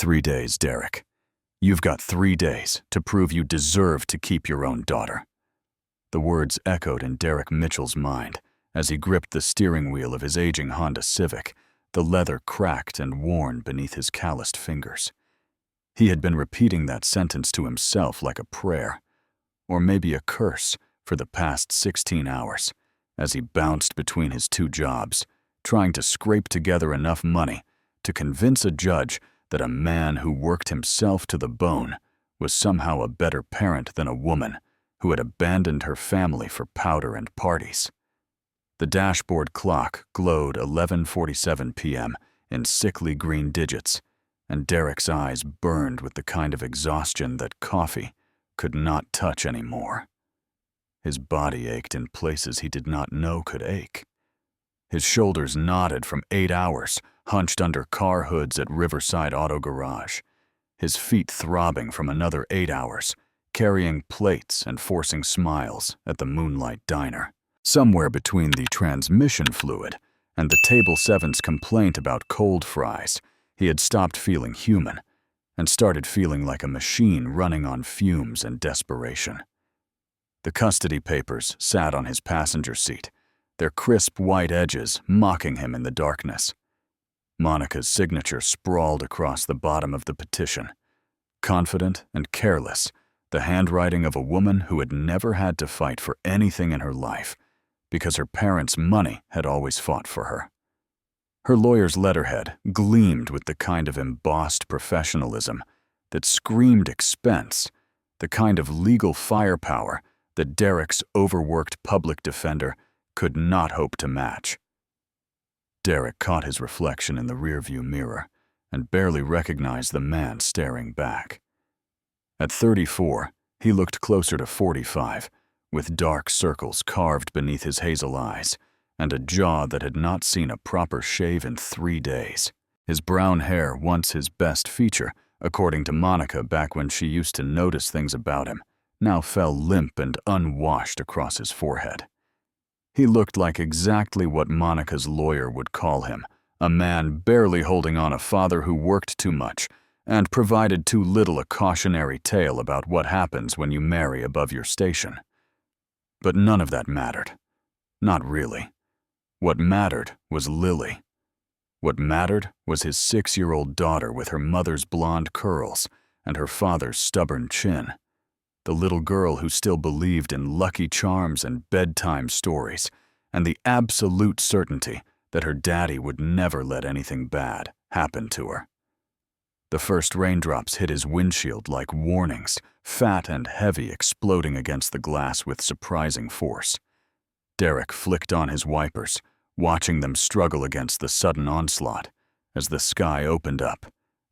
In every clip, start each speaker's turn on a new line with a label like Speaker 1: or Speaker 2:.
Speaker 1: 3 days, Derek. You've got 3 days to prove you deserve to keep your own daughter." The words echoed in Derek Mitchell's mind as he gripped the steering wheel of his aging Honda Civic, the leather cracked and worn beneath his calloused fingers. He had been repeating that sentence to himself like a prayer, or maybe a curse, for the past 16 hours, as he bounced between his 2 jobs, trying to scrape together enough money to convince a judge that a man who worked himself to the bone was somehow a better parent than a woman who had abandoned her family for powder and parties. The dashboard clock glowed 11:47 p.m. in sickly green digits, and Derek's eyes burned with the kind of exhaustion that coffee could not touch anymore. His body ached in places he did not know could ache. His shoulders knotted from 8 hours hunched under car hoods at Riverside Auto Garage, his feet throbbing from another 8 hours, carrying plates and forcing smiles at the Moonlight Diner. Somewhere between the transmission fluid and the Table 7's complaint about cold fries, he had stopped feeling human and started feeling like a machine running on fumes and desperation. The custody papers sat on his passenger seat, their crisp white edges mocking him in the darkness. Monica's signature sprawled across the bottom of the petition. Confident and careless, the handwriting of a woman who had never had to fight for anything in her life because her parents' money had always fought for her. Her lawyer's letterhead gleamed with the kind of embossed professionalism that screamed expense, the kind of legal firepower that Derek's overworked public defender could not hope to match. Derek caught his reflection in the rearview mirror and barely recognized the man staring back. At 34, he looked closer to 45, with dark circles carved beneath his hazel eyes and a jaw that had not seen a proper shave in 3 days. His brown hair, once his best feature, according to Monica back when she used to notice things about him, now fell limp and unwashed across his forehead. He looked like exactly what Monica's lawyer would call him, a man barely holding on a father who worked too much and provided too little a cautionary tale about what happens when you marry above your station. But none of that mattered. Not really. What mattered was Lily. What mattered was his 6-year-old daughter with her mother's blonde curls and her father's stubborn chin. The little girl who still believed in Lucky Charms and bedtime stories, and the absolute certainty that her daddy would never let anything bad happen to her. The first raindrops hit his windshield like warnings, fat and heavy, exploding against the glass with surprising force. Derek flicked on his wipers, watching them struggle against the sudden onslaught as the sky opened up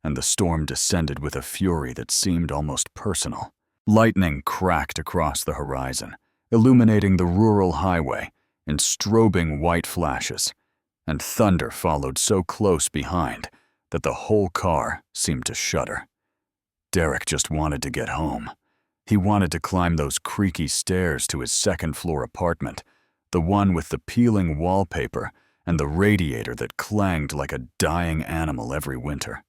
Speaker 1: and the storm descended with a fury that seemed almost personal. Lightning cracked across the horizon, illuminating the rural highway in strobing white flashes, and thunder followed so close behind that the whole car seemed to shudder. Derek just wanted to get home. He wanted to climb those creaky stairs to his second-floor apartment, the one with the peeling wallpaper and the radiator that clanged like a dying animal every winter.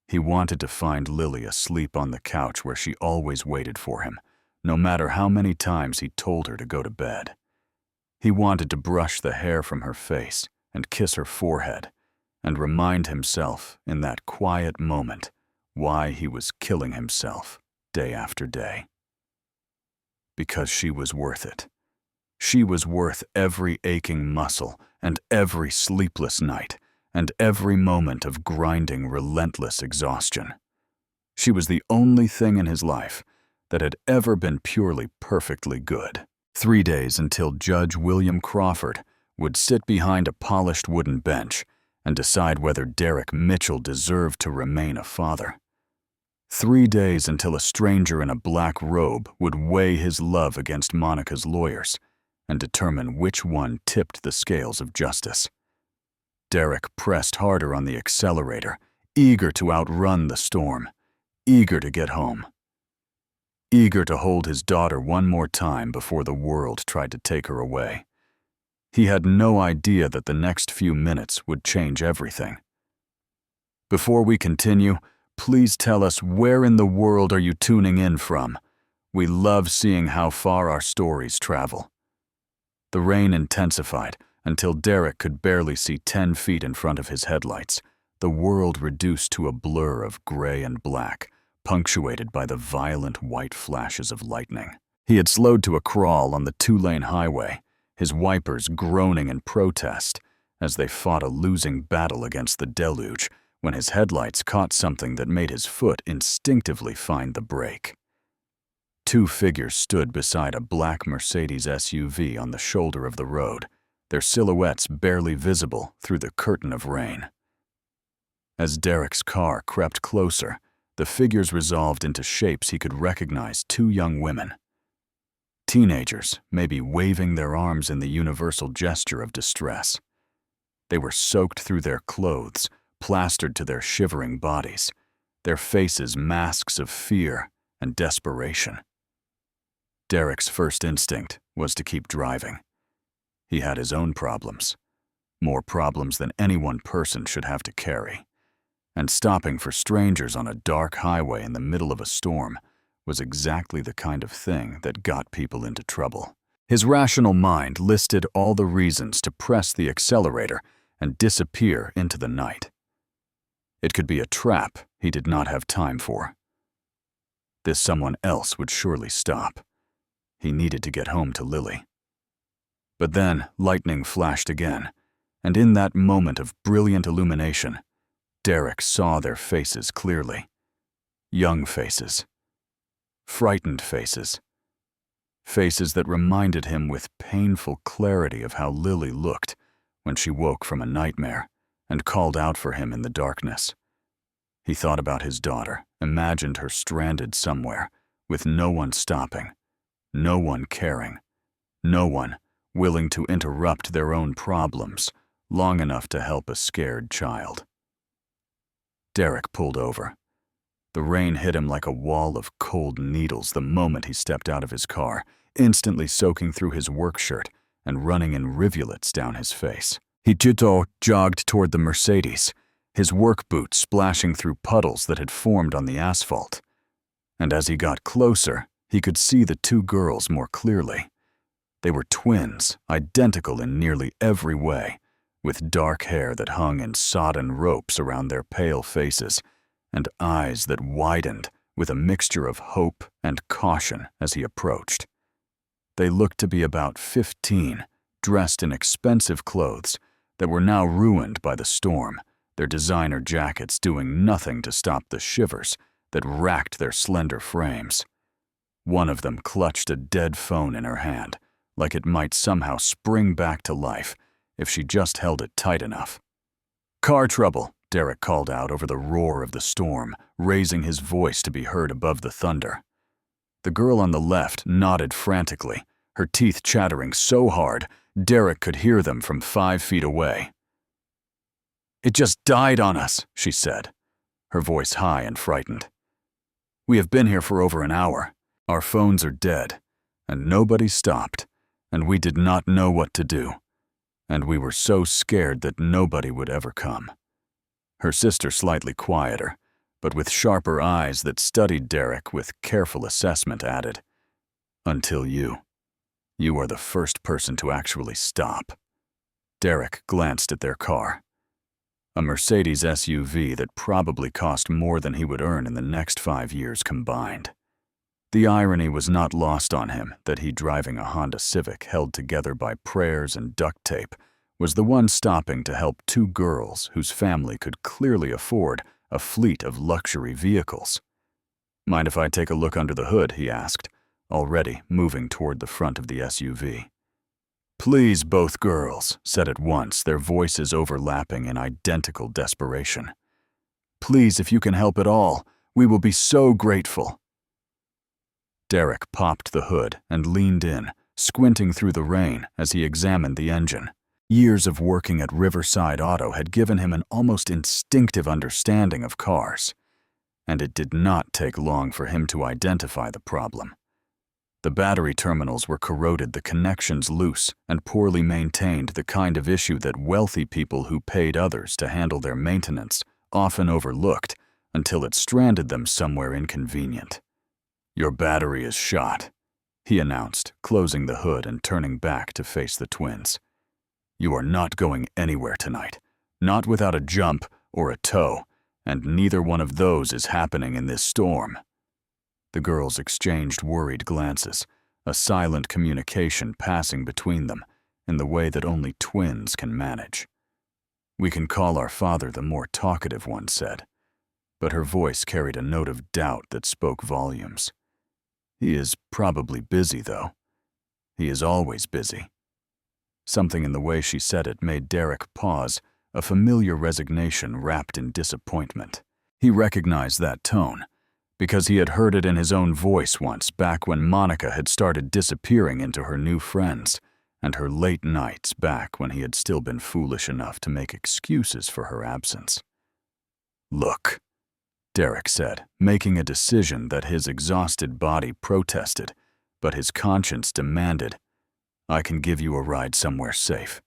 Speaker 1: He wanted to find Lily asleep on the couch where she always waited for him, no matter how many times he told her to go to bed. He wanted to brush the hair from her face and kiss her forehead and remind himself in that quiet moment why he was killing himself day after day. Because she was worth it. She was worth every aching muscle and every sleepless night and every moment of grinding, relentless exhaustion. She was the only thing in his life that had ever been purely perfectly good. 3 days until Judge William Crawford would sit behind a polished wooden bench and decide whether Derek Mitchell deserved to remain a father. 3 days until a stranger in a black robe would weigh his love against Monica's lawyers and determine which one tipped the scales of justice. Derek pressed harder on the accelerator, eager to outrun the storm, eager to get home, eager to hold his daughter one more time before the world tried to take her away. He had no idea that the next few minutes would change everything. Before we continue, Please tell us, where in the world are you tuning in from? We love seeing how far our stories travel." The rain intensified until Derek could barely see 10 feet in front of his headlights, the world reduced to a blur of gray and black, punctuated by the violent white flashes of lightning. He had slowed to a crawl on the 2-lane highway, his wipers groaning in protest as they fought a losing battle against the deluge, when his headlights caught something that made his foot instinctively find the brake. 2 figures stood beside a black Mercedes SUV on the shoulder of the road, their silhouettes barely visible through the curtain of rain. As Derek's car crept closer, the figures resolved into shapes he could recognize: 2 young women. Teenagers, maybe waving their arms in the universal gesture of distress. They were soaked through their clothes, plastered to their shivering bodies, their faces masks of fear and desperation. Derek's first instinct was to keep driving. He had his own problems, more problems than any one person should have to carry, and stopping for strangers on a dark highway in the middle of a storm was exactly the kind of thing that got people into trouble. His rational mind listed all the reasons to press the accelerator and disappear into the night. It could be a trap he did not have time for. This someone else would surely stop. He needed to get home to Lily. But then lightning flashed again, and in that moment of brilliant illumination, Derek saw their faces clearly. Young faces. Frightened faces. Faces that reminded him with painful clarity of how Lily looked when she woke from a nightmare and called out for him in the darkness. He thought about his daughter, imagined her stranded somewhere, with no one stopping, no one caring, no one willing to interrupt their own problems long enough to help a scared child. Derek pulled over. The rain hit him like a wall of cold needles the moment he stepped out of his car, instantly soaking through his work shirt and running in rivulets down his face. He jogged toward the Mercedes, his work boots splashing through puddles that had formed on the asphalt. And as he got closer, he could see the 2 girls more clearly. They were twins, identical in nearly every way, with dark hair that hung in sodden ropes around their pale faces, and eyes that widened with a mixture of hope and caution as he approached. They looked to be about 15, dressed in expensive clothes that were now ruined by the storm, their designer jackets doing nothing to stop the shivers that racked their slender frames. One of them clutched a dead phone in her hand, like it might somehow spring back to life if she just held it tight enough. "Car trouble," Derek called out over the roar of the storm, raising his voice to be heard above the thunder. The girl on the left nodded frantically, her teeth chattering so hard Derek could hear them from 5 feet away. "It just died on us," she said, her voice high and frightened. "We have been here for over an hour. Our phones are dead, and nobody stopped, and we did not know what to do, and we were so scared that nobody would ever come." Her sister, slightly quieter, but with sharper eyes that studied Derek with careful assessment, added, "Until you. You are the first person to actually stop." Derek glanced at their car. A Mercedes SUV that probably cost more than he would earn in the next 5 years combined. The irony was not lost on him that he, driving a Honda Civic held together by prayers and duct tape, was the one stopping to help 2 girls whose family could clearly afford a fleet of luxury vehicles. "Mind if I take a look under the hood?" he asked, already moving toward the front of the SUV. "Please," both girls said at once, their voices overlapping in identical desperation. "Please, if you can help at all, we will be so grateful." Derek popped the hood and leaned in, squinting through the rain as he examined the engine. Years of working at Riverside Auto had given him an almost instinctive understanding of cars, and it did not take long for him to identify the problem. The battery terminals were corroded, the connections loose, and poorly maintained, the kind of issue that wealthy people who paid others to handle their maintenance often overlooked until it stranded them somewhere inconvenient. "Your battery is shot," he announced, closing the hood and turning back to face the twins. "You are not going anywhere tonight, not without a jump or a tow, and neither one of those is happening in this storm." The girls exchanged worried glances, a silent communication passing between them in the way that only twins can manage. "We can call our father," the more talkative one said, but her voice carried a note of doubt that spoke volumes. "He is probably busy, though. He is always busy." Something in the way she said it made Derek pause, a familiar resignation wrapped in disappointment. He recognized that tone, because he had heard it in his own voice once back when Monica had started disappearing into her new friends, and her late nights back when he had still been foolish enough to make excuses for her absence. "Look," Derek said, making a decision that his exhausted body protested, but his conscience demanded, "I can give you a ride somewhere safe.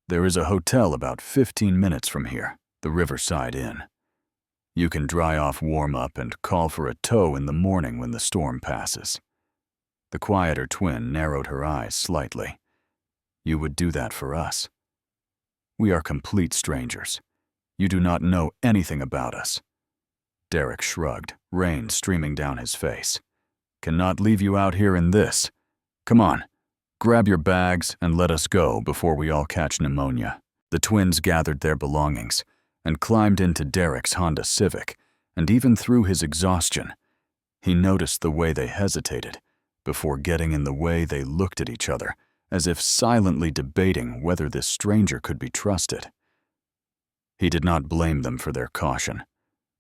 Speaker 1: There is a hotel about 15 minutes from here, the Riverside Inn. You can dry off, warm up, and call for a tow in the morning when the storm passes." The quieter twin narrowed her eyes slightly. "You would do that for us? We are complete strangers. You do not know anything about us." Derek shrugged, rain streaming down his face. "Cannot leave you out here in this. Come on, grab your bags and let us go before we all catch pneumonia." The twins gathered their belongings and climbed into Derek's Honda Civic, and even through his exhaustion, he noticed the way they hesitated. Before getting in the way, they looked at each other, as if silently debating whether this stranger could be trusted. He did not blame them for their caution.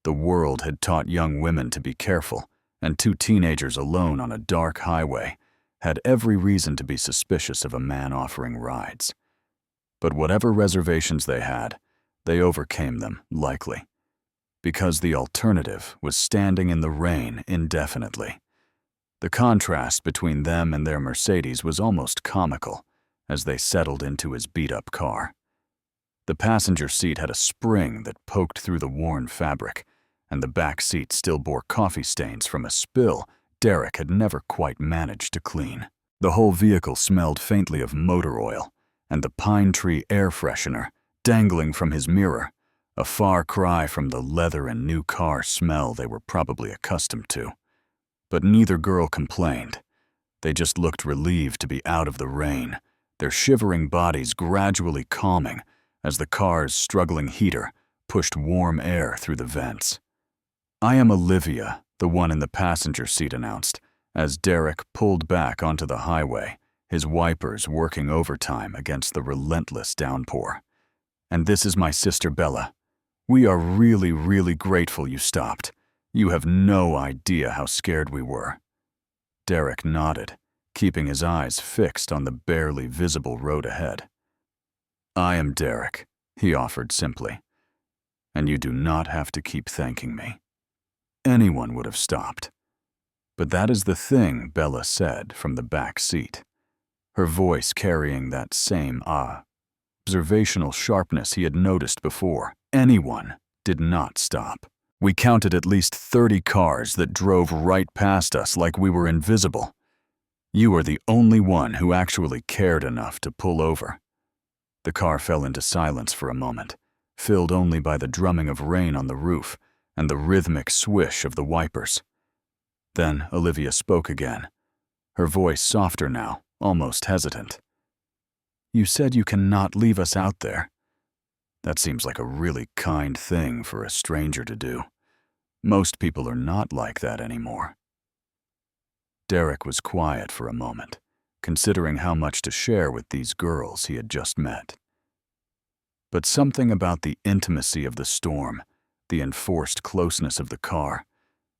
Speaker 1: The world had taught young women to be careful, and two teenagers alone on a dark highway had every reason to be suspicious of a man offering rides. But whatever reservations they had, they overcame them, likely, because the alternative was standing in the rain indefinitely. The contrast between them and their Mercedes was almost comical as they settled into his beat-up car. The passenger seat had a spring that poked through the worn fabric, and the back seat still bore coffee stains from a spill Derek had never quite managed to clean. The whole vehicle smelled faintly of motor oil, and the pine tree air freshener dangling from his mirror, a far cry from the leather and new car smell they were probably accustomed to. But neither girl complained. They just looked relieved to be out of the rain, their shivering bodies gradually calming as the car's struggling heater pushed warm air through the vents. "I am Olivia," the one in the passenger seat announced, as Derek pulled back onto the highway, his wipers working overtime against the relentless downpour. "And this is my sister Bella. We are really, really grateful you stopped. You have no idea how scared we were." Derek nodded, keeping his eyes fixed on the barely visible road ahead. "I am Derek," he offered simply, "and you do not have to keep thanking me." Anyone would have stopped. But that is the thing, Bella said from the back seat, her voice carrying that same observational sharpness he had noticed before. Anyone did not stop. "We counted at least 30 cars that drove right past us like we were invisible. You are the only one who actually cared enough to pull over." The car fell into silence for a moment, filled only by the drumming of rain on the roof and the rhythmic swish of the wipers. Then Olivia spoke again, her voice softer now, almost hesitant. "You said you cannot leave us out there. That seems like a really kind thing for a stranger to do. Most people are not like that anymore." Derek was quiet for a moment, considering how much to share with these girls he had just met. But something about the intimacy of the storm, the enforced closeness of the car,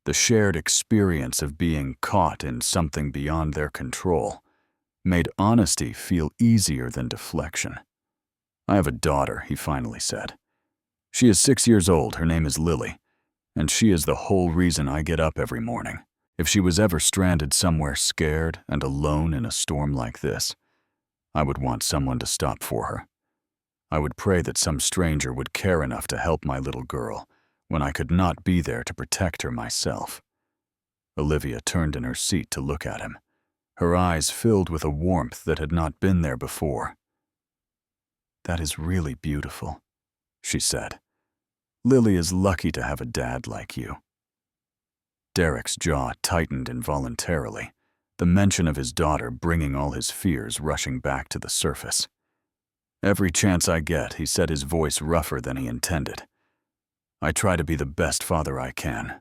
Speaker 1: the shared experience of being caught in something beyond their control, made honesty feel easier than deflection. "I have a daughter," he finally said. "She is 6 years old, her name is Lily, and she is the whole reason I get up every morning. If she was ever stranded somewhere scared and alone in a storm like this, I would want someone to stop for her. I would pray that some stranger would care enough to help my little girl, when I could not be there to protect her myself. Olivia turned in her seat to look at him, her eyes filled with a warmth that had not been there before. "That is really beautiful," she said. "Lily is lucky to have a dad like you." Derek's jaw tightened involuntarily, the mention of his daughter bringing all his fears rushing back to the surface. "Every chance I get," he said, his voice rougher than he intended. "I try to be the best father I can,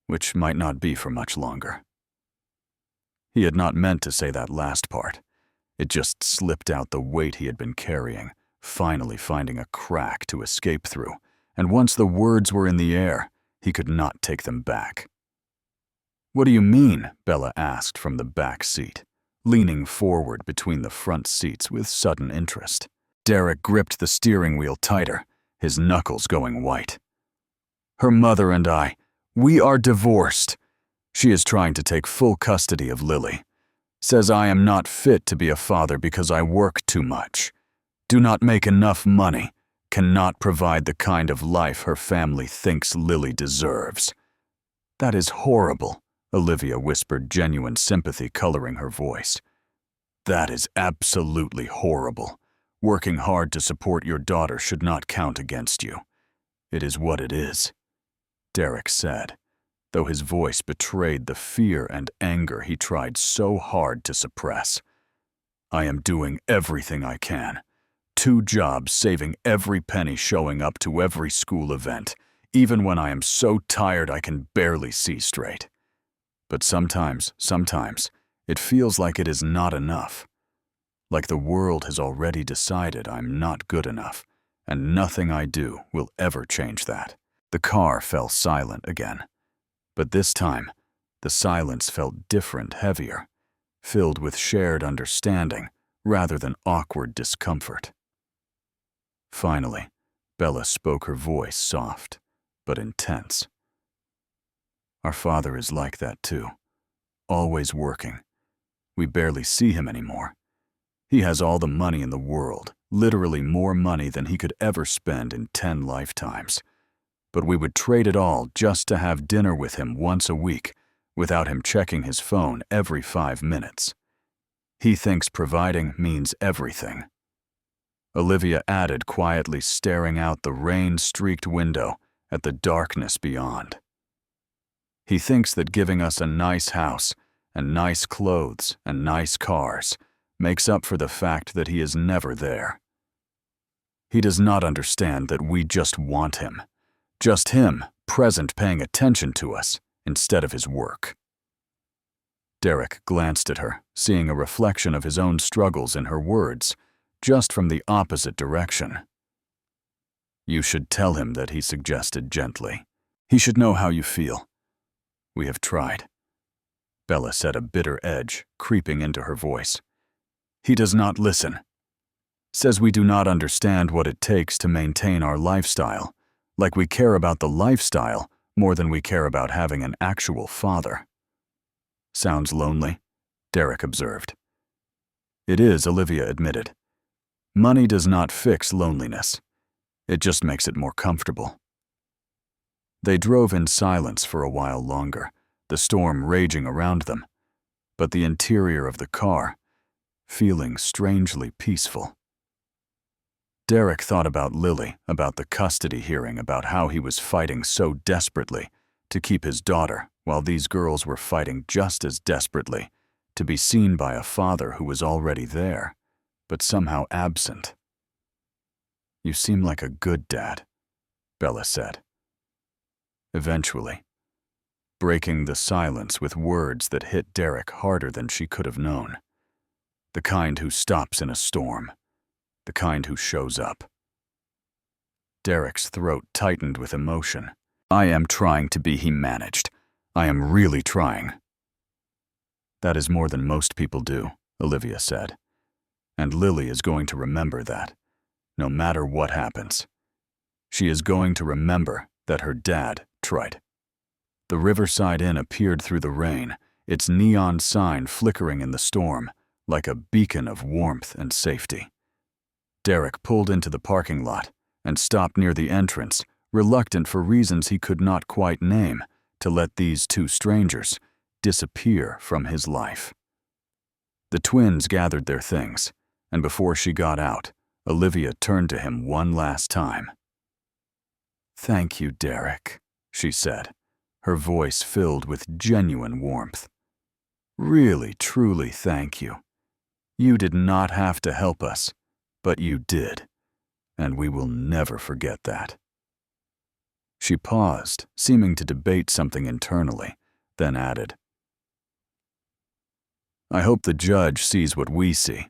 Speaker 1: which might not be for much longer." He had not meant to say that last part. It just slipped out, the weight he had been carrying, finally finding a crack to escape through, and once the words were in the air, he could not take them back. "What do you mean?" Bella asked from the back seat, leaning forward between the front seats with sudden interest. Derek gripped the steering wheel tighter, his knuckles going white. "Her mother and I, we are divorced. She is trying to take full custody of Lily. Says I am not fit to be a father because I work too much, do not make enough money, cannot provide the kind of life her family thinks Lily deserves." "That is horrible," Olivia whispered, genuine sympathy coloring her voice. "That is absolutely horrible. Working hard to support your daughter should not count against you. It is what it is," Derek said, though his voice betrayed the fear and anger he tried so hard to suppress. "I am doing everything I can. 2 jobs, saving every penny, showing up to every school event, even when I am so tired I can barely see straight. But sometimes, it feels like it is not enough. Like the world has already decided I'm not good enough, and nothing I do will ever change that." The car fell silent again. But this time, the silence felt different, heavier, filled with shared understanding rather than awkward discomfort. Finally, Bella spoke, her voice soft but intense. "Our father is like that too, always working. We barely see him anymore. He has all the money in the world, literally more money than he could ever spend in 10 lifetimes. But we would trade it all just to have dinner with him once a week, without him checking his phone every 5 minutes. He thinks providing means everything." Olivia added, quietly staring out the rain-streaked window at the darkness beyond. "He thinks that giving us a nice house and nice clothes and nice cars makes up for the fact that he is never there. He does not understand that we just want him. Just him, present, paying attention to us instead of his work." Derek glanced at her, seeing a reflection of his own struggles in her words, just from the opposite direction. "You should tell him that," he suggested gently. "He should know how you feel. We have tried." Bella said, a bitter edge creeping into her voice. "He does not listen. Says we do not understand what it takes to maintain our lifestyle, like we care about the lifestyle more than we care about having an actual father." "Sounds lonely," Derek observed. "It is," Olivia admitted. "Money does not fix loneliness. It just makes it more comfortable." They drove in silence for a while longer, the storm raging around them, but the interior of the car feeling strangely peaceful. Derek thought about Lily, about the custody hearing, about how he was fighting so desperately to keep his daughter, while these girls were fighting just as desperately to be seen by a father who was already there, but somehow absent. "You seem like a good dad," Bella said. Eventually, breaking the silence with words that hit Derek harder than she could have known. The kind who stops in a storm. The kind who shows up. Derek's throat tightened with emotion. "I am trying to be," he managed. "I am really trying." "That is more than most people do," Olivia said. "And Lily is going to remember that, no matter what happens. She is going to remember that her dad tried." The Riverside Inn appeared through the rain, its neon sign flickering in the storm, like a beacon of warmth and safety. Derek pulled into the parking lot and stopped near the entrance, reluctant for reasons he could not quite name to let these two strangers disappear from his life. The twins gathered their things, and before she got out, Olivia turned to him one last time. "Thank you, Derek," she said, her voice filled with genuine warmth. "Really, truly thank you. You did not have to help us, but you did, and we will never forget that." She paused, seeming to debate something internally, then added, "I hope the judge sees what we see,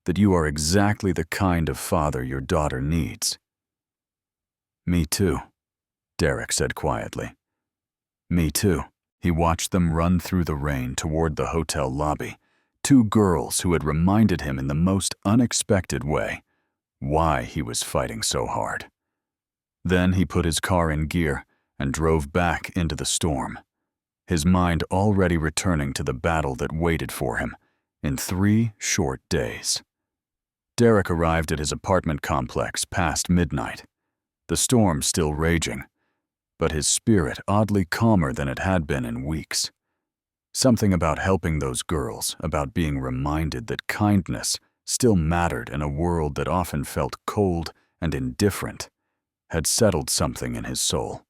Speaker 1: that you are exactly the kind of father your daughter needs." "Me too," Derek said quietly. "Me too." He watched them run through the rain toward the hotel lobby, two girls who had reminded him in the most unexpected way why he was fighting so hard. Then he put his car in gear and drove back into the storm, his mind already returning to the battle that waited for him in 3 short days. Derek arrived at his apartment complex past midnight, the storm still raging, but his spirit oddly calmer than it had been in weeks. Something about helping those girls, about being reminded that kindness still mattered in a world that often felt cold and indifferent, had settled something in his soul.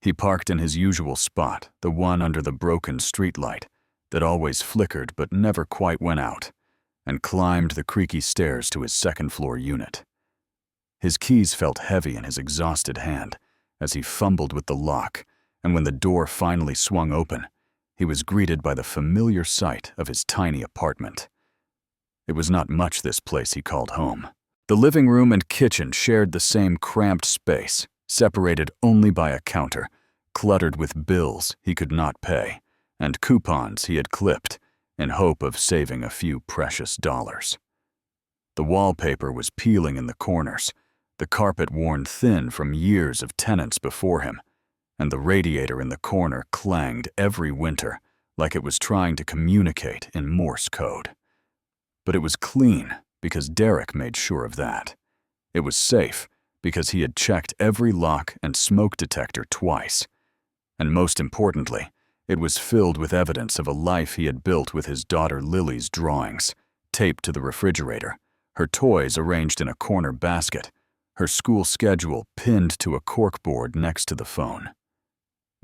Speaker 1: He parked in his usual spot, the one under the broken streetlight that always flickered but never quite went out, and climbed the creaky stairs to his second-floor unit. His keys felt heavy in his exhausted hand as he fumbled with the lock, and when the door finally swung open, he was greeted by the familiar sight of his tiny apartment. It was not much this place he called home. The living room and kitchen shared the same cramped space, separated only by a counter, cluttered with bills he could not pay, and coupons he had clipped in hope of saving a few precious dollars. The wallpaper was peeling in the corners, the carpet worn thin from years of tenants before him, and the radiator in the corner clanged every winter like it was trying to communicate in Morse code. But it was clean because Derek made sure of that. It was safe because he had checked every lock and smoke detector twice. And most importantly, it was filled with evidence of a life he had built with his daughter Lily's drawings, taped to the refrigerator, her toys arranged in a corner basket, her school schedule pinned to a corkboard next to the phone.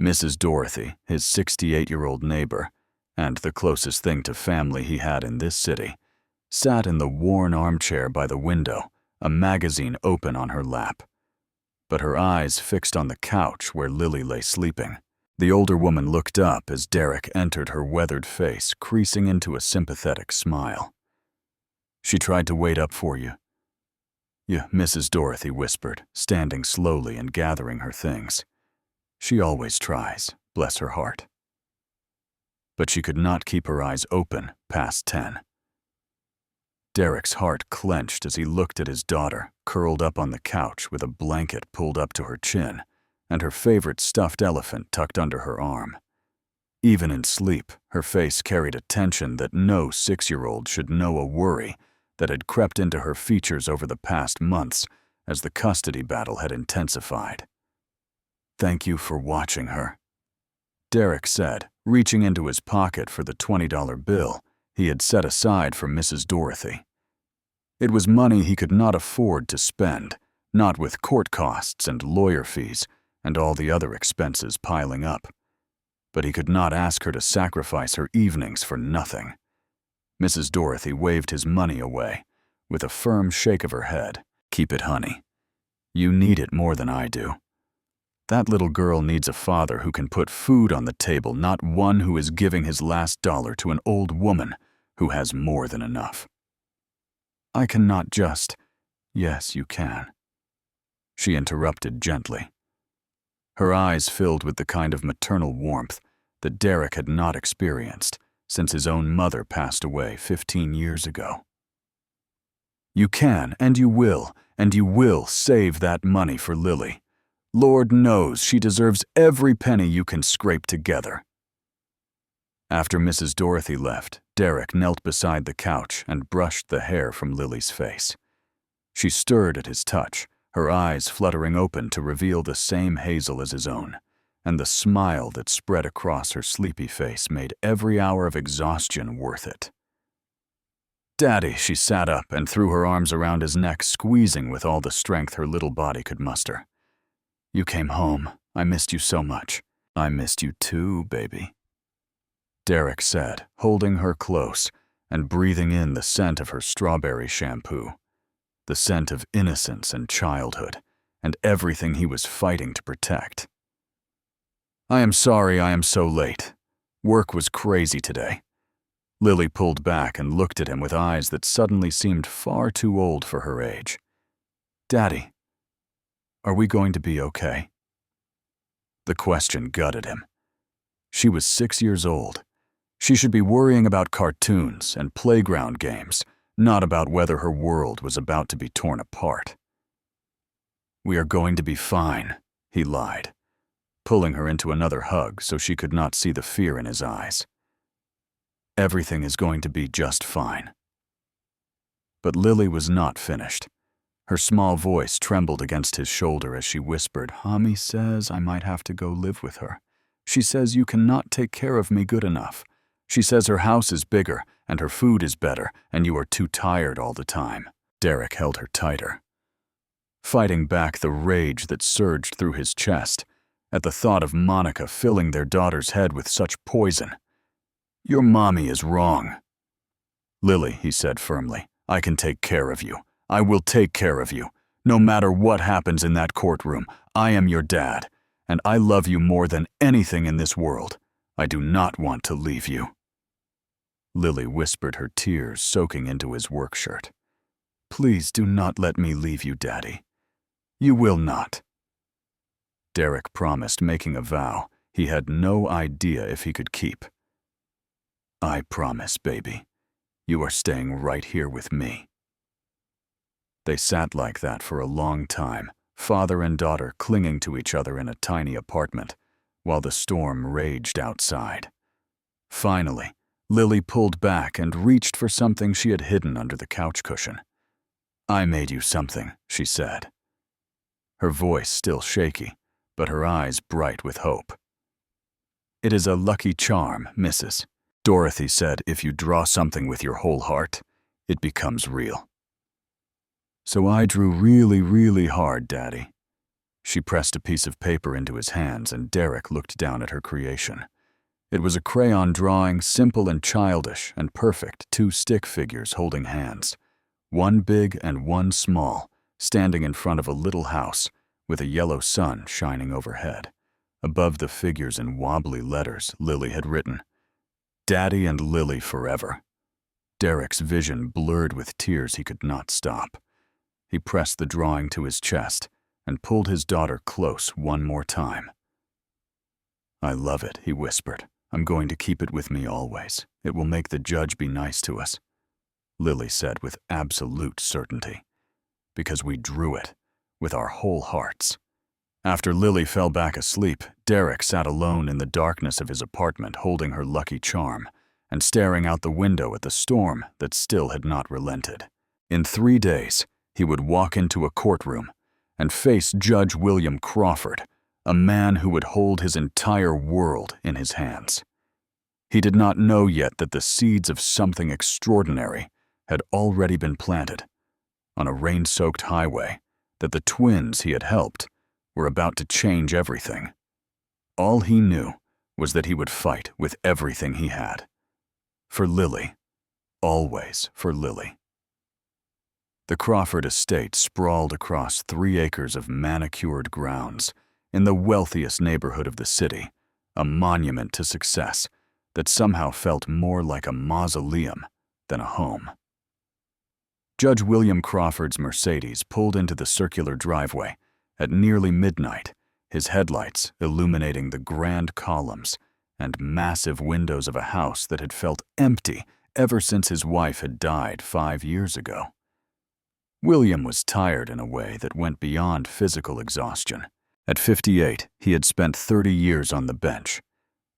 Speaker 1: Mrs. Dorothy, his 68-year-old neighbor, and the closest thing to family he had in this city, sat in the worn armchair by the window, a magazine open on her lap. But her eyes fixed on the couch where Lily lay sleeping. The older woman looked up as Derek entered her weathered face, creasing into a sympathetic smile. "She tried to wait up for you." "Yeah," Mrs. Dorothy whispered, standing slowly and gathering her things. "She always tries, bless her heart." But she could not keep her eyes open past 10. Derek's heart clenched as he looked at his daughter, curled up on the couch with a blanket pulled up to her chin and her favorite stuffed elephant tucked under her arm. Even in sleep, her face carried a tension that no 6-year-old should know, a worry that had crept into her features over the past months as the custody battle had intensified. "Thank you for watching her," Derek said, reaching into his pocket for the $20 bill he had set aside for Mrs. Dorothy. It was money he could not afford to spend, not with court costs and lawyer fees and all the other expenses piling up. But he could not ask her to sacrifice her evenings for nothing. Mrs. Dorothy waved his money away with a firm shake of her head. "Keep it, honey. You need it more than I do. That little girl needs a father who can put food on the table, not one who is giving his last dollar to an old woman who has more than enough." "I cannot just—" "Yes, you can," she interrupted gently. Her eyes filled with the kind of maternal warmth that Derek had not experienced since his own mother passed away 15 years ago. "You can, and you will save that money for Lily. Lord knows she deserves every penny you can scrape together." After Mrs. Dorothy left, Derek knelt beside the couch and brushed the hair from Lily's face. She stirred at his touch, her eyes fluttering open to reveal the same hazel as his own, and the smile that spread across her sleepy face made every hour of exhaustion worth it. "Daddy," she sat up and threw her arms around his neck, squeezing with all the strength her little body could muster. "You came home. I missed you so much." "I missed you too, baby," Derek said, holding her close and breathing in the scent of her strawberry shampoo, the scent of innocence and childhood, and everything he was fighting to protect. "I am sorry I am so late. Work was crazy today." Lily pulled back and looked at him with eyes that suddenly seemed far too old for her age. "Daddy, are we going to be okay?" The question gutted him. She was 6 years old. She should be worrying about cartoons and playground games, not about whether her world was about to be torn apart. "We are going to be fine," he lied, pulling her into another hug so she could not see the fear in his eyes. "Everything is going to be just fine." But Lily was not finished. Her small voice trembled against his shoulder as she whispered, "Mommy says I might have to go live with her. She says you cannot take care of me good enough. She says her house is bigger and her food is better and you are too tired all the time." Derek held her tighter, fighting back the rage that surged through his chest at the thought of Monica filling their daughter's head with such poison. "Your mommy is wrong." "Lily," he said firmly, "I can take care of you. I will take care of you. No matter what happens in that courtroom, I am your dad, and I love you more than anything in this world. I do not want to leave you." Lily whispered, her tears soaking into his work shirt. "Please do not let me leave you, Daddy. You will not." Derek promised, making a vow he had no idea if he could keep. "I promise, baby. You are staying right here with me." They sat like that for a long time, father and daughter clinging to each other in a tiny apartment, while the storm raged outside. Finally, Lily pulled back and reached for something she had hidden under the couch cushion. "I made you something," she said, her voice still shaky, but her eyes bright with hope. "It is a lucky charm, Mrs. Dorothy said if you draw something with your whole heart, it becomes real." "So I drew really, really hard, Daddy." She pressed a piece of paper into his hands and Derek looked down at her creation. It was a crayon drawing, simple and childish and perfect, 2 stick figures holding hands, one big and one small, standing in front of a little house with a yellow sun shining overhead. Above the figures in wobbly letters, Lily had written, "Daddy and Lily forever." Derek's vision blurred with tears he could not stop. He pressed the drawing to his chest and pulled his daughter close one more time. "I love it," he whispered. "I'm going to keep it with me always. It will make the judge be nice to us," Lily said with absolute certainty, "because we drew it with our whole hearts." After Lily fell back asleep, Derek sat alone in the darkness of his apartment holding her lucky charm and staring out the window at the storm that still had not relented. In 3 days, he would walk into a courtroom and face Judge William Crawford, a man who would hold his entire world in his hands. He did not know yet that the seeds of something extraordinary had already been planted on a rain-soaked highway, that the twins he had helped were about to change everything. All he knew was that he would fight with everything he had. For Lily. Always for Lily. The Crawford estate sprawled across 3 acres of manicured grounds in the wealthiest neighborhood of the city, a monument to success that somehow felt more like a mausoleum than a home. Judge William Crawford's Mercedes pulled into the circular driveway at nearly midnight, his headlights illuminating the grand columns and massive windows of a house that had felt empty ever since his wife had died 5 years ago. William was tired in a way that went beyond physical exhaustion. At 58, he had spent 30 years on the bench,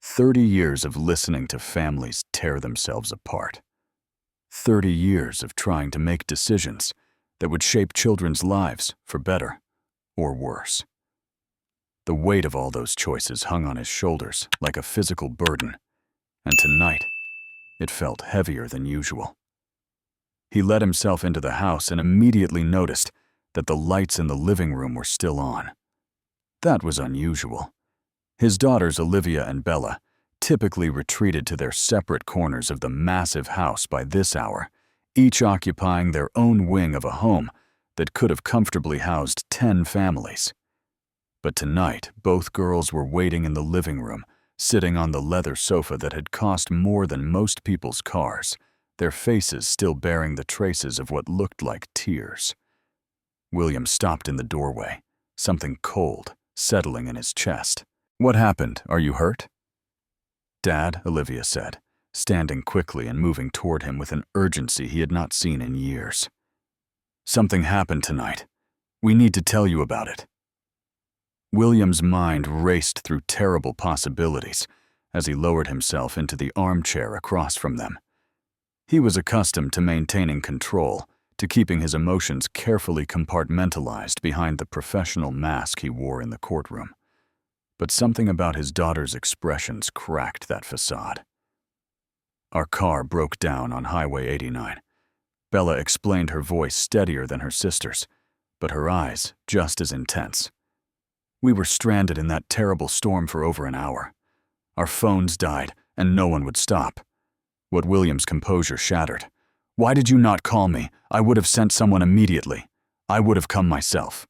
Speaker 1: 30 years of listening to families tear themselves apart, 30 years of trying to make decisions that would shape children's lives for better or worse. The weight of all those choices hung on his shoulders like a physical burden, and tonight, it felt heavier than usual. He let himself into the house and immediately noticed that the lights in the living room were still on. That was unusual. His daughters Olivia and Bella typically retreated to their separate corners of the massive house by this hour, each occupying their own wing of a home that could have comfortably housed 10 families. But tonight, both girls were waiting in the living room, sitting on the leather sofa that had cost more than most people's cars, their faces still bearing the traces of what looked like tears. William stopped in the doorway, something cold settling in his chest. "What happened? Are you hurt?" "Dad," Olivia said, standing quickly and moving toward him with an urgency he had not seen in years. "Something happened tonight. We need to tell you about it." William's mind raced through terrible possibilities as he lowered himself into the armchair across from them. He was accustomed to maintaining control, to keeping his emotions carefully compartmentalized behind the professional mask he wore in the courtroom. But something about his daughter's expressions cracked that facade. "Our car broke down on Highway 89. Bella explained, her voice steadier than her sister's, but her eyes just as intense. "We were stranded in that terrible storm for over an hour. Our phones died, and no one would stop." What William's composure shattered. "Why did you not call me? I would have sent someone immediately. I would have come myself."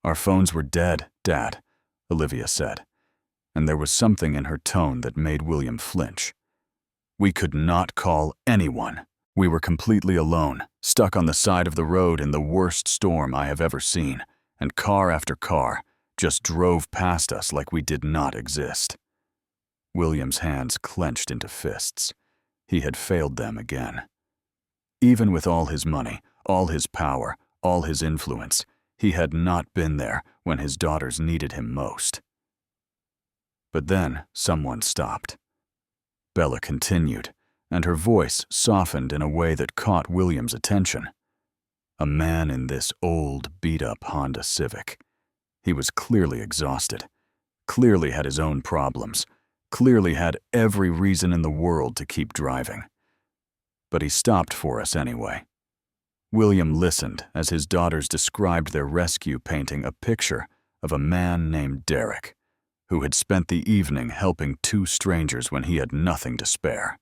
Speaker 1: "Our phones were dead, Dad," Olivia said, and there was something in her tone that made William flinch. "We could not call anyone. We were completely alone, stuck on the side of the road in the worst storm I have ever seen, and car after car just drove past us like we did not exist." William's hands clenched into fists. He had failed them again. Even with all his money, all his power, all his influence, he had not been there when his daughters needed him most. But then someone stopped. Bella continued, and her voice softened in a way that caught William's attention. A man in this old, beat-up Honda Civic. He was clearly exhausted, clearly had his own problems, clearly had every reason in the world to keep driving. But he stopped for us anyway. William listened as his daughters described their rescue, painting a picture of a man named Derek, who had spent the evening helping 2 strangers when he had nothing to spare.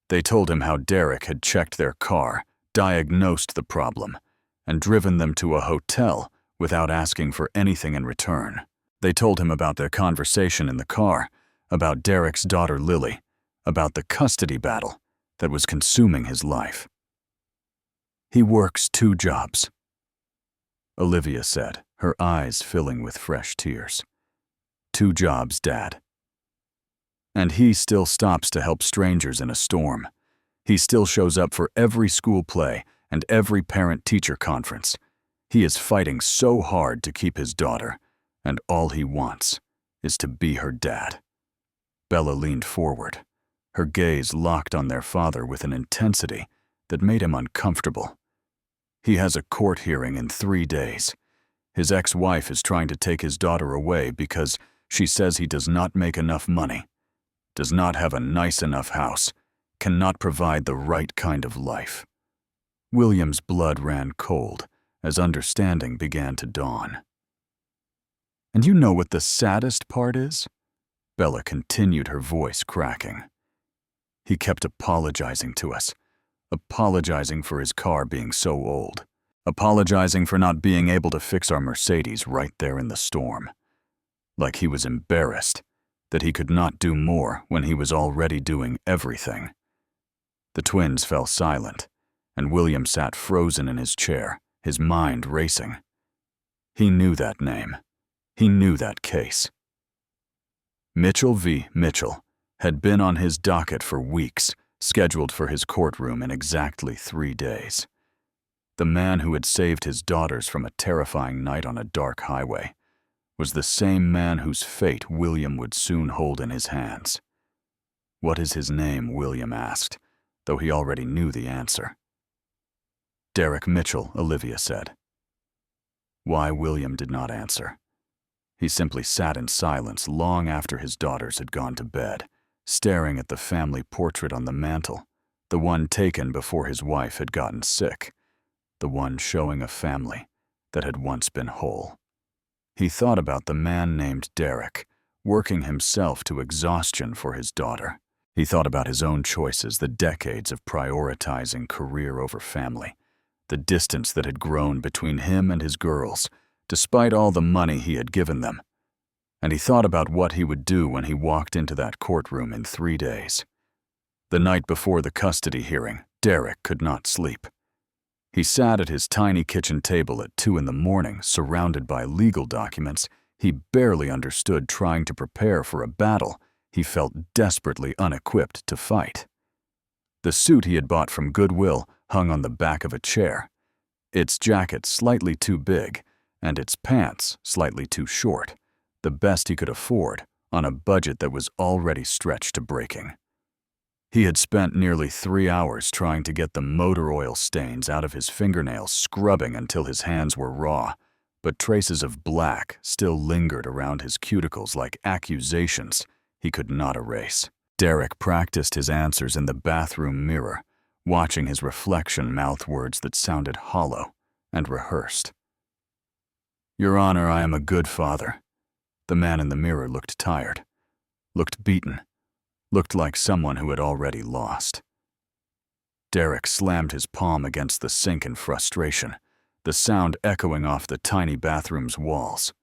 Speaker 1: They told him how Derek had checked their car, diagnosed the problem, and driven them to a hotel without asking for anything in return. They told him about their conversation in the car, about Derek's daughter Lily, about the custody battle that was consuming his life. "He works 2 jobs," Olivia said, her eyes filling with fresh tears. "2 jobs, Dad. And he still stops to help strangers in a storm. He still shows up for every school play and every parent-teacher conference. He is fighting so hard to keep his daughter, and all he wants is to be her dad." Bella leaned forward, her gaze locked on their father with an intensity that made him uncomfortable. "He has a court hearing in 3 days. His ex-wife is trying to take his daughter away because she says he does not make enough money, does not have a nice enough house, cannot provide the right kind of life." William's blood ran cold as understanding began to dawn. "And you know what the saddest part is?" Bella continued, her voice cracking. "He kept apologizing to us, apologizing for his car being so old, apologizing for not being able to fix our Mercedes right there in the storm. Like he was embarrassed that he could not do more when he was already doing everything." The twins fell silent, and William sat frozen in his chair, his mind racing. He knew that name. He knew that case. Mitchell v. Mitchell had been on his docket for weeks, scheduled for his courtroom in exactly 3 days. The man who had saved his daughters from a terrifying night on a dark highway was the same man whose fate William would soon hold in his hands. "What is his name?" William asked, though he already knew the answer. "Derek Mitchell," Olivia said. Why William did not answer. He simply sat in silence long after his daughters had gone to bed, staring at the family portrait on the mantel, the one taken before his wife had gotten sick, the one showing a family that had once been whole. He thought about the man named Derek, working himself to exhaustion for his daughter. He thought about his own choices, the decades of prioritizing career over family, the distance that had grown between him and his girls, despite all the money he had given them. And he thought about what he would do when he walked into that courtroom in 3 days. The night before the custody hearing, Derek could not sleep. He sat at his tiny kitchen table at 2 a.m, surrounded by legal documents he barely understood, trying to prepare for a battle he felt desperately unequipped to fight. The suit he had bought from Goodwill hung on the back of a chair, its jacket slightly too big and its pants slightly too short, the best he could afford on a budget that was already stretched to breaking. He had spent nearly 3 hours trying to get the motor oil stains out of his fingernails, scrubbing until his hands were raw, but traces of black still lingered around his cuticles like accusations he could not erase. Derek practiced his answers in the bathroom mirror, watching his reflection mouth words that sounded hollow and rehearsed. "Your Honor, I am a good father." The man in the mirror looked tired, looked beaten, looked like someone who had already lost. Derek slammed his palm against the sink in frustration, the sound echoing off the tiny bathroom's walls.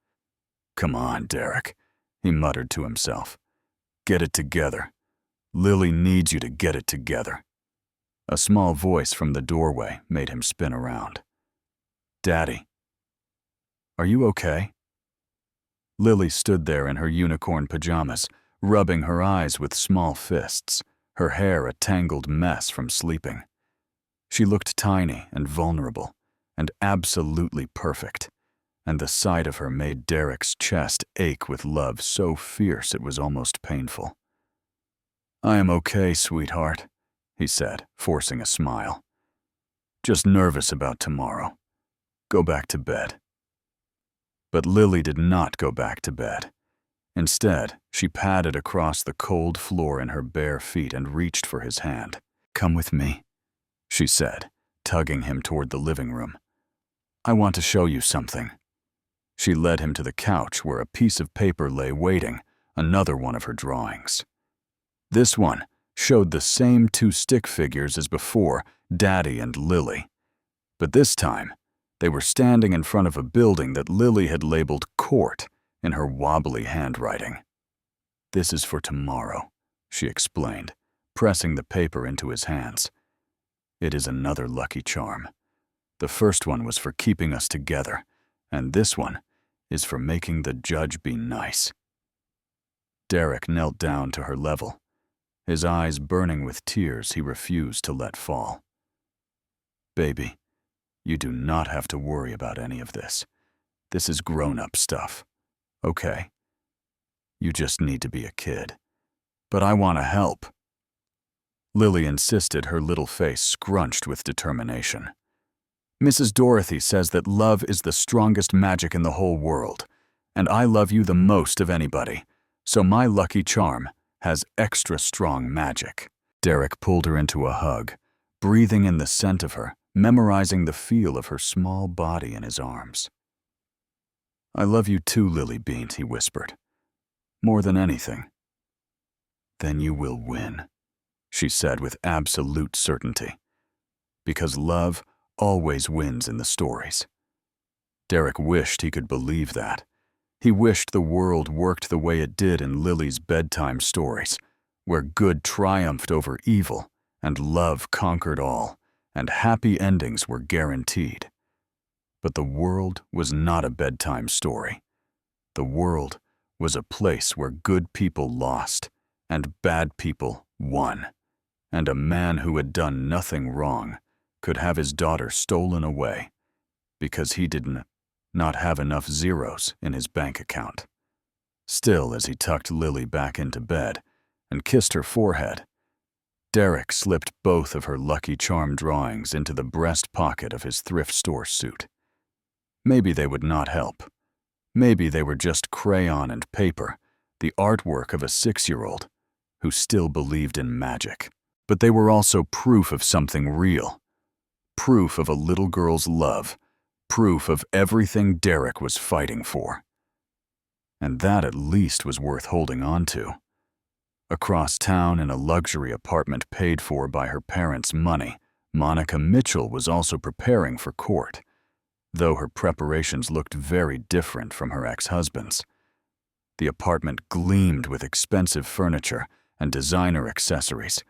Speaker 1: "Come on, Derek," he muttered to himself. "Get it together. Lily needs you to get it together." A small voice from the doorway made him spin around. "Daddy, are you okay?" Lily stood there in her unicorn pajamas, rubbing her eyes with small fists, her hair a tangled mess from sleeping. She looked tiny and vulnerable, and absolutely perfect, and the sight of her made Derek's chest ache with love so fierce it was almost painful. "I am okay, sweetheart," he said, forcing a smile. "Just nervous about tomorrow. Go back to bed." But Lily did not go back to bed. Instead, she padded across the cold floor in her bare feet and reached for his hand. "Come with me," she said, tugging him toward the living room. "I want to show you something." She led him to the couch where a piece of paper lay waiting, another one of her drawings. This one showed the same 2 stick figures as before, Daddy and Lily. But this time, they were standing in front of a building that Lily had labeled court in her wobbly handwriting. "This is for tomorrow," she explained, pressing the paper into his hands. "It is another lucky charm. The first one was for keeping us together, and this one is for making the judge be nice." Derek knelt down to her level, his eyes burning with tears he refused to let fall. "Baby, you do not have to worry about any of this. This is grown-up stuff, okay? You just need to be a kid. But I want to help." Lily insisted, her little face scrunched with determination. "Mrs. Dorothy says that love is the strongest magic in the whole world, and I love you the most of anybody, so my lucky charm has extra strong magic." Derek pulled her into a hug, breathing in the scent of her, memorizing the feel of her small body in his arms. "I love you too, Lily Bean," he whispered. "More than anything." "Then you will win," she said with absolute certainty. Because love always wins in the stories. Derek wished he could believe that. He wished the world worked the way it did in Lily's bedtime stories, where good triumphed over evil and love conquered all, and happy endings were guaranteed. But the world was not a bedtime story. The world was a place where good people lost and bad people won, and a man who had done nothing wrong could have his daughter stolen away because he did not have enough zeros in his bank account. Still, as he tucked Lily back into bed and kissed her forehead, Derek slipped both of her Lucky Charm drawings into the breast pocket of his thrift store suit. Maybe they would not help. Maybe they were just crayon and paper, the artwork of a 6-year-old who still believed in magic. But they were also proof of something real. Proof of a little girl's love. Proof of everything Derek was fighting for. And that at least was worth holding on to. Across town in a luxury apartment paid for by her parents' money, Monica Mitchell was also preparing for court, though her preparations looked very different from her ex-husband's. The apartment gleamed with expensive furniture and designer accessories,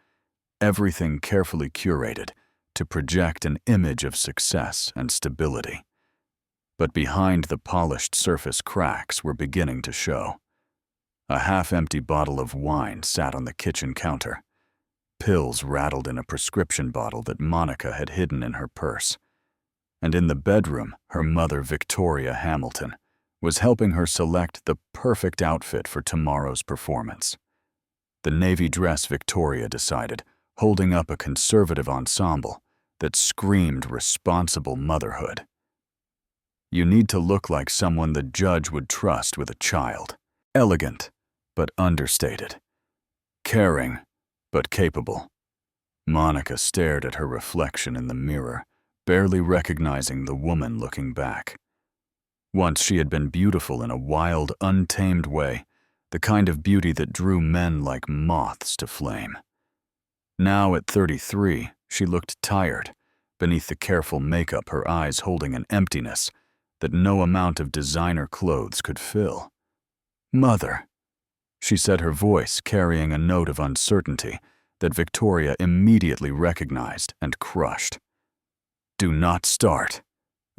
Speaker 1: everything carefully curated to project an image of success and stability. But behind the polished surface, cracks were beginning to show. A half-empty bottle of wine sat on the kitchen counter. Pills rattled in a prescription bottle that Monica had hidden in her purse. And in the bedroom, her mother, Victoria Hamilton, was helping her select the perfect outfit for tomorrow's performance. The navy dress, Victoria decided, holding up a conservative ensemble that screamed responsible motherhood. You need to look like someone the judge would trust with a child. Elegant, but understated. Caring, but capable. Monica stared at her reflection in the mirror, barely recognizing the woman looking back. Once she had been beautiful in a wild, untamed way, the kind of beauty that drew men like moths to flame. Now at 33, she looked tired, beneath the careful makeup, her eyes holding an emptiness that no amount of designer clothes could fill. "Mother," she said, her voice carrying a note of uncertainty that Victoria immediately recognized and crushed. "Do not start,"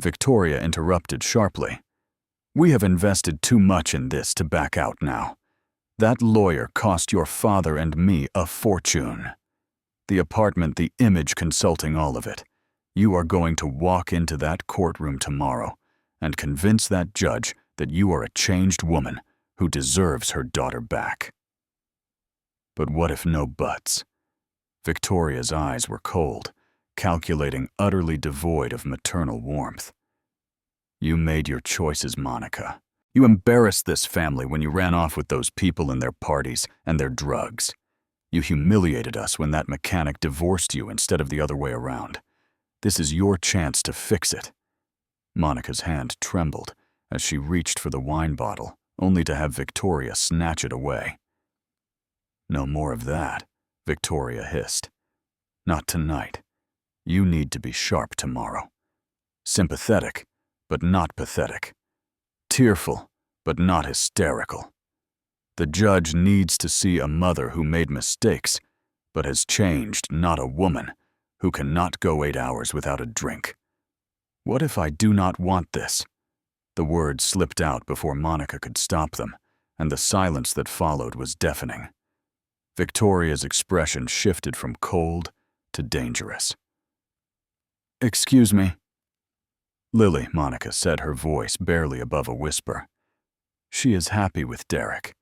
Speaker 1: Victoria interrupted sharply. "We have invested too much in this to back out now. That lawyer cost your father and me a fortune. The apartment, the image, consulting, all of it. You are going to walk into that courtroom tomorrow and convince that judge that you are a changed woman who deserves her daughter back." But what if no buts? Victoria's eyes were cold, calculating, utterly devoid of maternal warmth. "You made your choices, Monica. You embarrassed this family when you ran off with those people and their parties and their drugs. You humiliated us when that mechanic divorced you instead of the other way around. This is your chance to fix it." Monica's hand trembled as she reached for the wine bottle, only to have Victoria snatch it away. "No more of that," Victoria hissed. "Not tonight. You need to be sharp tomorrow. Sympathetic, but not pathetic. Tearful, but not hysterical. The judge needs to see a mother who made mistakes, but has changed, not a woman who cannot go 8 hours without a drink. What if I do not want this?" The words slipped out before Monica could stop them, and the silence that followed was deafening. Victoria's expression shifted from cold to dangerous. "Excuse me." "Lily," Monica said, her voice barely above a whisper. "She is happy with Derek.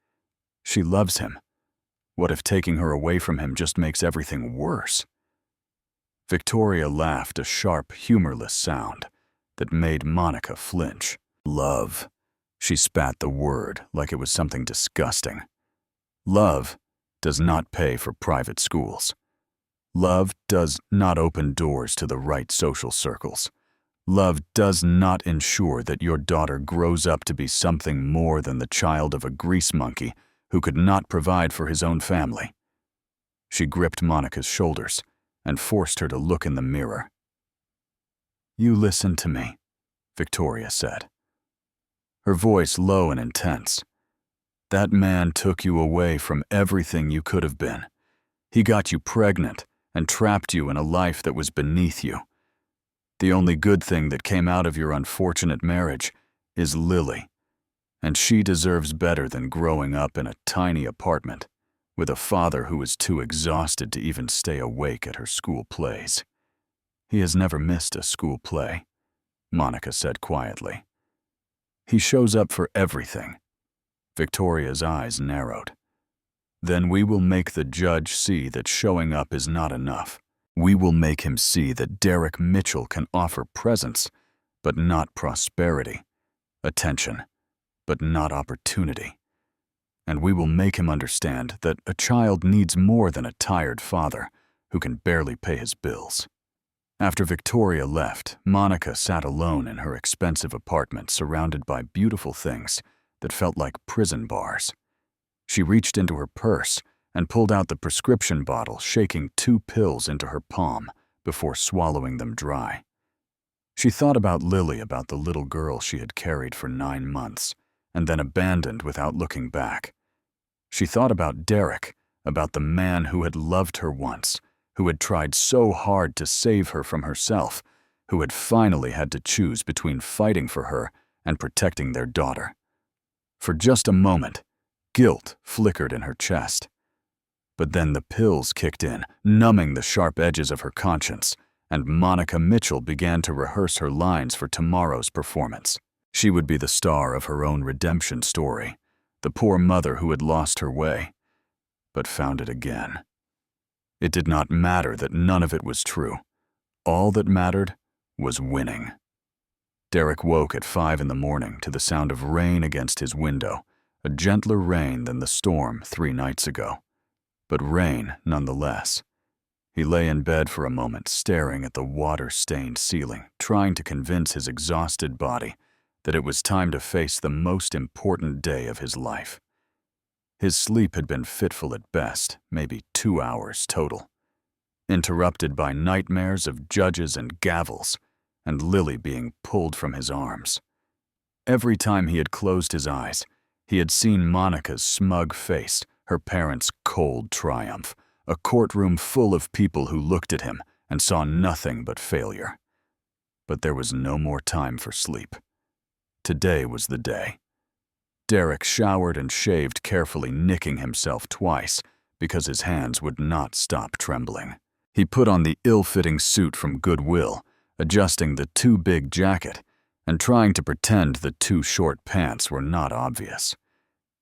Speaker 1: She loves him. What if taking her away from him just makes everything worse?" Victoria laughed, a sharp, humorless sound that made Monica flinch. "Love." She spat the word like it was something disgusting. "Love does not pay for private schools. Love does not open doors to the right social circles. Love does not ensure that your daughter grows up to be something more than the child of a grease monkey who could not provide for his own family." She gripped Monica's shoulders and forced her to look in the mirror. "You listen to me," Victoria said, her voice low and intense. "That man took you away from everything you could have been. He got you pregnant and trapped you in a life that was beneath you. The only good thing that came out of your unfortunate marriage is Lily, and she deserves better than growing up in a tiny apartment with a father who is too exhausted to even stay awake at her school plays." "He has never missed a school play," Monica said quietly. "He shows up for everything." Victoria's eyes narrowed. "Then we will make the judge see that showing up is not enough. We will make him see that Derek Mitchell can offer presence, but not prosperity, attention, but not opportunity. And we will make him understand that a child needs more than a tired father who can barely pay his bills. After Victoria left, Monica sat alone in her expensive apartment surrounded by beautiful things that felt like prison bars. She reached into her purse and pulled out the prescription bottle, shaking 2 pills into her palm before swallowing them dry. She thought about Lily, about the little girl she had carried for 9 months and then abandoned without looking back. She thought about Derek, about the man who had loved her once, who had tried so hard to save her from herself, who had finally had to choose between fighting for her and protecting their daughter. For just a moment, guilt flickered in her chest. But then the pills kicked in, numbing the sharp edges of her conscience, and Monica Mitchell began to rehearse her lines for tomorrow's performance. She would be the star of her own redemption story, the poor mother who had lost her way, but found it again. It did not matter that none of it was true. All that mattered was winning. Derek woke at 5 in the morning to the sound of rain against his window, a gentler rain than the storm 3 nights ago, but rain nonetheless. He lay in bed for a moment, staring at the water-stained ceiling, trying to convince his exhausted body that it was time to face the most important day of his life. His sleep had been fitful at best, maybe 2 hours total, interrupted by nightmares of judges and gavels, and Lily being pulled from his arms. Every time he had closed his eyes, he had seen Monica's smug face, her parents' cold triumph, a courtroom full of people who looked at him and saw nothing but failure. But there was no more time for sleep. Today was the day. Derek showered and shaved carefully, nicking himself twice because his hands would not stop trembling. He put on the ill-fitting suit from Goodwill, adjusting the too big jacket and trying to pretend the too short pants were not obvious.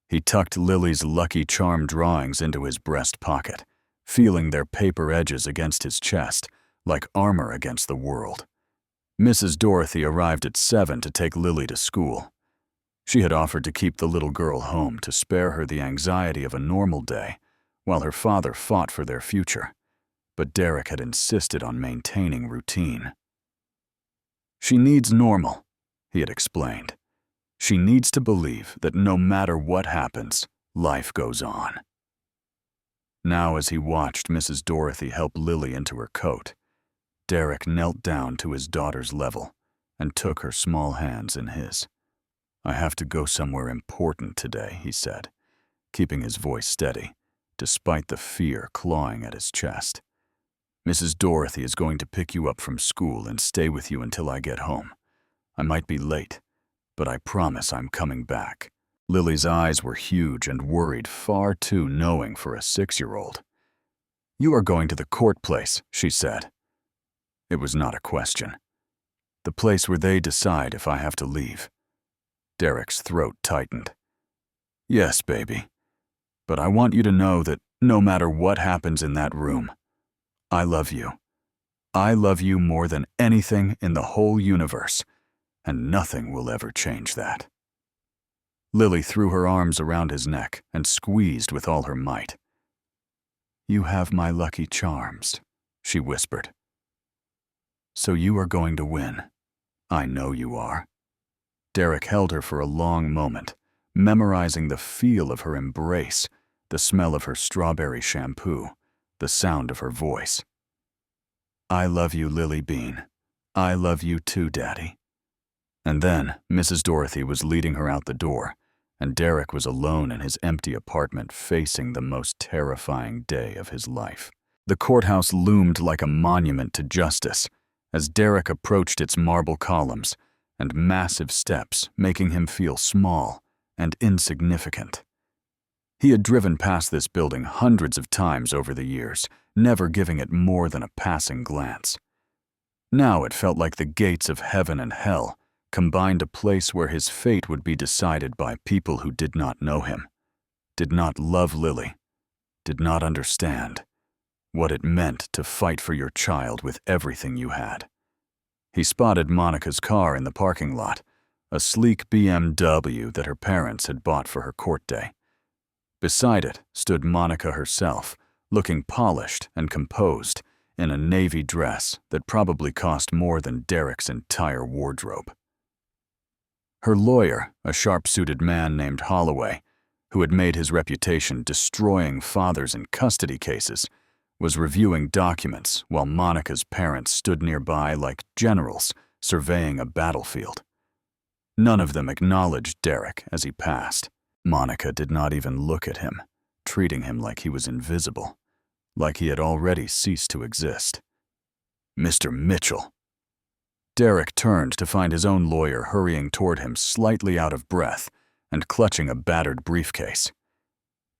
Speaker 1: He tucked Lily's Lucky Charm drawings into his breast pocket, feeling their paper edges against his chest like armor against the world. Mrs. Dorothy arrived at 7 to take Lily to school. She had offered to keep the little girl home to spare her the anxiety of a normal day while her father fought for their future, but Derek had insisted on maintaining routine. "She needs normal," he had explained. "She needs to believe that no matter what happens, life goes on." Now, as he watched Mrs. Dorothy help Lily into her coat, Derek knelt down to his daughter's level and took her small hands in his. "I have to go somewhere important today," he said, keeping his voice steady, despite the fear clawing at his chest. "Mrs. Dorothy is going to pick you up from school and stay with you until I get home. I might be late, but I promise I'm coming back." Lily's eyes were huge and worried, far too knowing for a 6-year-old. "You are going to the court place," she said. It was not a question. "The place where they decide if I have to leave." Derek's throat tightened. "Yes, baby. But I want you to know that no matter what happens in that room, I love you. I love you more than anything in the whole universe, and nothing will ever change that." Lily threw her arms around his neck and squeezed with all her might. "You have my lucky charms," she whispered. "So you are going to win. I know you are." Derek held her for a long moment, memorizing the feel of her embrace, the smell of her strawberry shampoo, the sound of her voice. "I love you, Lily Bean. I love you too, Daddy." And then Mrs. Dorothy was leading her out the door, and Derek was alone in his empty apartment facing the most terrifying day of his life. The courthouse loomed like a monument to justice as Derek approached its marble columns and massive steps, making him feel small and insignificant. He had driven past this building hundreds of times over the years, never giving it more than a passing glance. Now it felt like the gates of heaven and hell combined, a place where his fate would be decided by people who did not know him, did not love Lily, did not understand what it meant to fight for your child with everything you had. He spotted Monica's car in the parking lot, a sleek BMW that her parents had bought for her court day. Beside it stood Monica herself, looking polished and composed in a navy dress that probably cost more than Derek's entire wardrobe. Her lawyer, a sharp-suited man named Holloway, who had made his reputation destroying fathers in custody cases, was reviewing documents while Monica's parents stood nearby like generals surveying a battlefield. None of them acknowledged Derek as he passed. Monica did not even look at him, treating him like he was invisible, like he had already ceased to exist. Mr. Mitchell. Derek turned to find his own lawyer hurrying toward him, slightly out of breath and clutching a battered briefcase.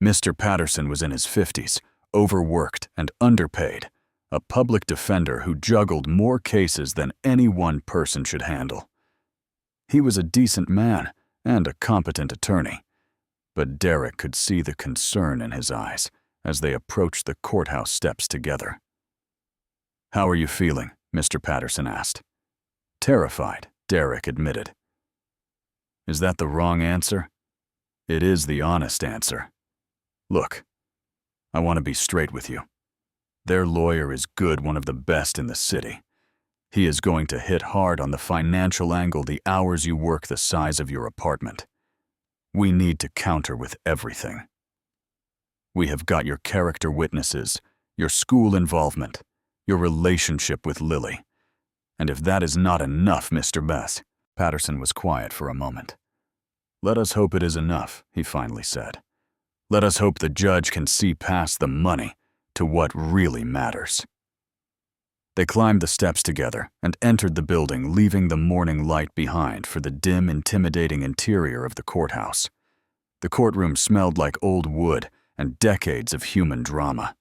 Speaker 1: Mr. Patterson was in his 50s, overworked and underpaid, a public defender who juggled more cases than any one person should handle. He was a decent man and a competent attorney, but Derek could see the concern in his eyes as they approached the courthouse steps together. "How are you feeling?" Mr. Patterson asked. "Terrified," Derek admitted. "Is that the wrong answer?" "It is the honest answer. Look, I want to be straight with you. Their lawyer is good, one of the best in the city. He is going to hit hard on the financial angle the hours you work the size of your apartment. We need to counter with everything. We have got your character witnesses, your school involvement, your relationship with Lily. And if that is not enough, Mr. Bess," Patterson was quiet for a moment. "Let us hope it is enough," he finally said. "Let us hope the judge can see past the money to what really matters." They climbed the steps together and entered the building, leaving the morning light behind for the dim, intimidating interior of the courthouse. The courtroom smelled like old wood and decades of human drama.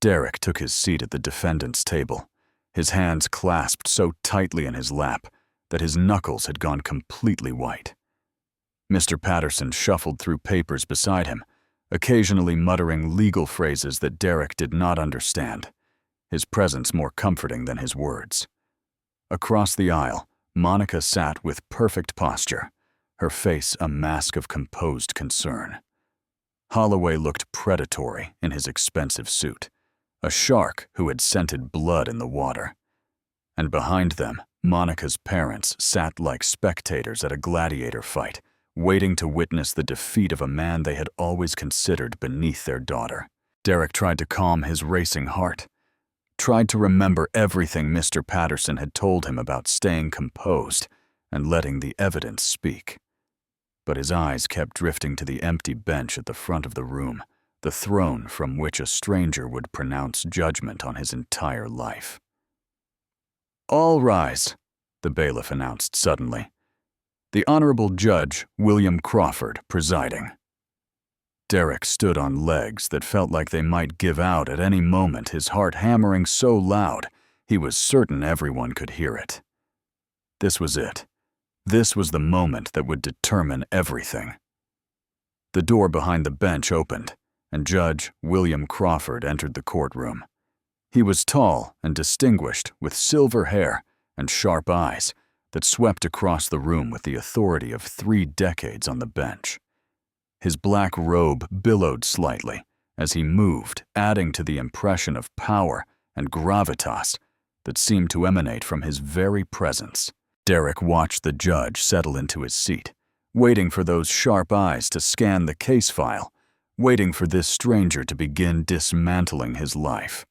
Speaker 1: Derek took his seat at the defendant's table, his hands clasped so tightly in his lap that his knuckles had gone completely white. Mr. Patterson shuffled through papers beside him, occasionally muttering legal phrases that Derek did not understand, his presence more comforting than his words. Across the aisle, Monica sat with perfect posture, her face a mask of composed concern. Holloway looked predatory in his expensive suit, a shark who had scented blood in the water. And behind them, Monica's parents sat like spectators at a gladiator fight, waiting to witness the defeat of a man they had always considered beneath their daughter. Derek tried to calm his racing heart, tried to remember everything Mr. Patterson had told him about staying composed and letting the evidence speak. But his eyes kept drifting to the empty bench at the front of the room, the throne from which a stranger would pronounce judgment on his entire life. "All rise," the bailiff announced suddenly. "The Honorable Judge William Crawford presiding." Derek stood on legs that felt like they might give out at any moment, his heart hammering so loud he was certain everyone could hear it. This was it. This was the moment that would determine everything. The door behind the bench opened, and Judge William Crawford entered the courtroom. He was tall and distinguished, with silver hair and sharp eyes that swept across the room with the authority of 3 decades on the bench. His black robe billowed slightly as he moved, adding to the impression of power and gravitas that seemed to emanate from his very presence. Derek watched the judge settle into his seat, waiting for those sharp eyes to scan the case file, waiting for this stranger to begin dismantling his life.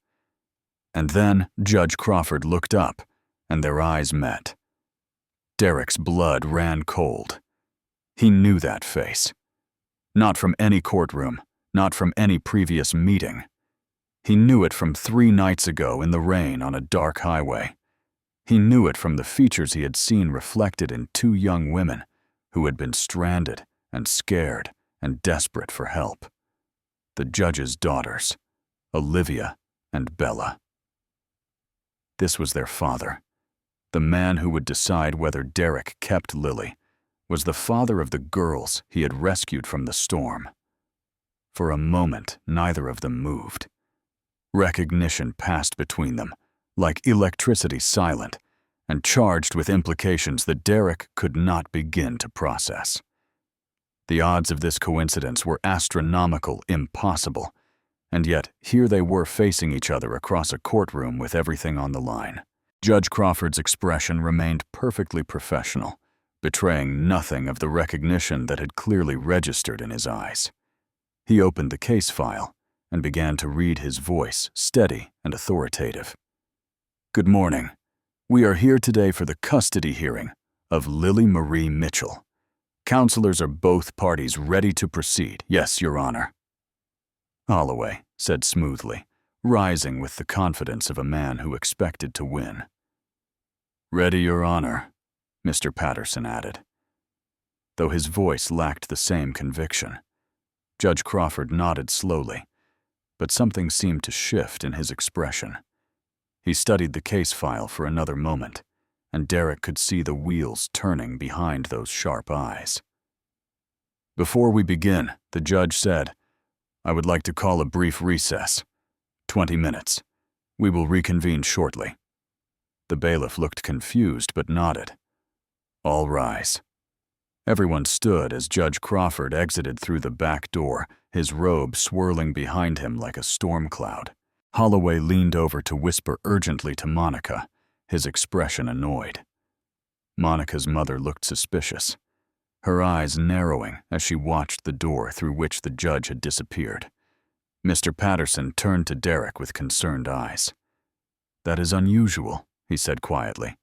Speaker 1: And then Judge Crawford looked up, and their eyes met. Derek's blood ran cold. He knew that face. Not from any courtroom, not from any previous meeting. He knew it from 3 nights ago in the rain on a dark highway. He knew it from the features he had seen reflected in 2 young women who had been stranded and scared and desperate for help. The judge's daughters, Olivia and Bella. This was their father. The man who would decide whether Derek kept Lily was the father of the girls he had rescued from the storm. For a moment, neither of them moved. Recognition passed between them, like electricity silent, and charged with implications that Derek could not begin to process. The odds of this coincidence were astronomical, impossible, and yet here they were facing each other across a courtroom with everything on the line. Judge Crawford's expression remained perfectly professional, betraying nothing of the recognition that had clearly registered in his eyes. He opened the case file and began to read, his voice steady and authoritative. "Good morning. We are here today for the custody hearing of Lily Marie Mitchell. Counselors are both parties ready to proceed." "Yes, Your Honor," Holloway said smoothly, rising with the confidence of a man who expected to win. "Ready, Your Honor," Mr. Patterson added. Though his voice lacked the same conviction, Judge Crawford nodded slowly, but something seemed to shift in his expression. He studied the case file for another moment, and Derek could see the wheels turning behind those sharp eyes. "Before we begin," the judge said, "I would like to call a brief recess. 20 minutes. We will reconvene shortly." The bailiff looked confused but nodded. "All rise." Everyone stood as Judge Crawford exited through the back door, his robe swirling behind him like a storm cloud. Holloway leaned over to whisper urgently to Monica, his expression annoyed. Monica's mother looked suspicious, her eyes narrowing as she watched the door through which the judge had disappeared. Mr. Patterson turned to Derek with concerned eyes. "That is unusual," he said quietly.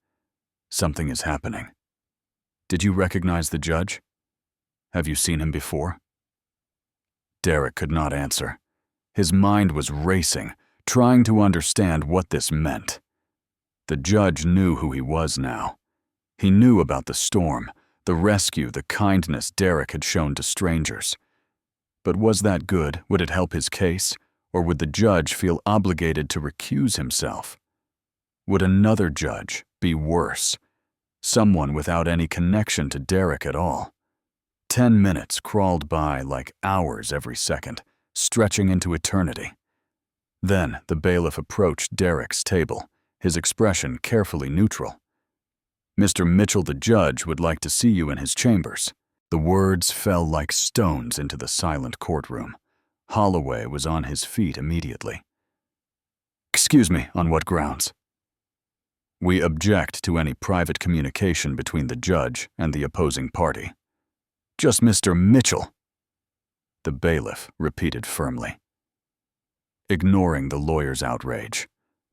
Speaker 1: "Something is happening. Did you recognize the judge? Have you seen him before?" Derek could not answer. His mind was racing, trying to understand what this meant. The judge knew who he was now. He knew about the storm, the rescue, the kindness Derek had shown to strangers. But was that good? Would it help his case? Or would the judge feel obligated to recuse himself? Would another judge be worse? Someone without any connection to Derek at all. 10 minutes crawled by like hours every second, stretching into eternity. Then the bailiff approached Derek's table, his expression carefully neutral. "Mr. Mitchell, the judge, would like to see you in his chambers." The words fell like stones into the silent courtroom. Holloway was on his feet immediately. "Excuse me, on what grounds?" "We object to any private communication between the judge and the opposing party." "Just Mr. Mitchell," the bailiff repeated firmly, ignoring the lawyer's outrage.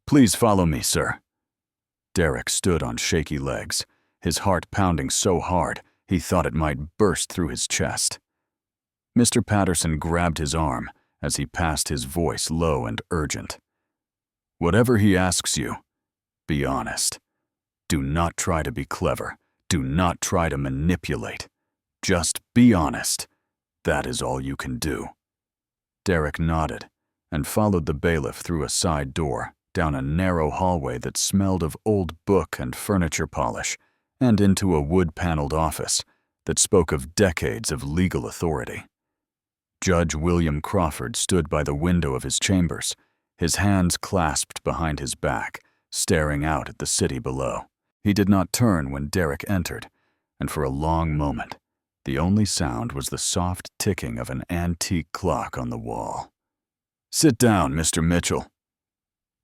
Speaker 1: "Please follow me, sir." Derek stood on shaky legs, his heart pounding so hard he thought it might burst through his chest. Mr. Patterson grabbed his arm as he passed, his voice low and urgent. "Whatever he asks you, be honest. Do not try to be clever. Do not try to manipulate. Just be honest. That is all you can do." Derek nodded and followed the bailiff through a side door, down a narrow hallway that smelled of old book and furniture polish, and into a wood-paneled office that spoke of decades of legal authority. Judge William Crawford stood by the window of his chambers, his hands clasped behind his back, staring out at the city below. He did not turn when Derek entered, and for a long moment, the only sound was the soft ticking of an antique clock on the wall. "Sit down, Mr. Mitchell."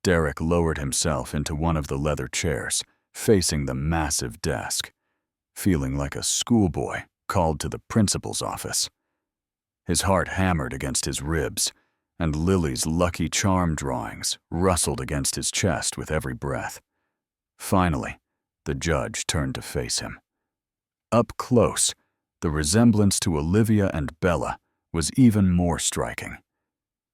Speaker 1: Derek lowered himself into one of the leather chairs, facing the massive desk, feeling like a schoolboy called to the principal's office. His heart hammered against his ribs, and Lily's lucky charm drawings rustled against his chest with every breath. Finally, the judge turned to face him. Up close, the resemblance to Olivia and Bella was even more striking.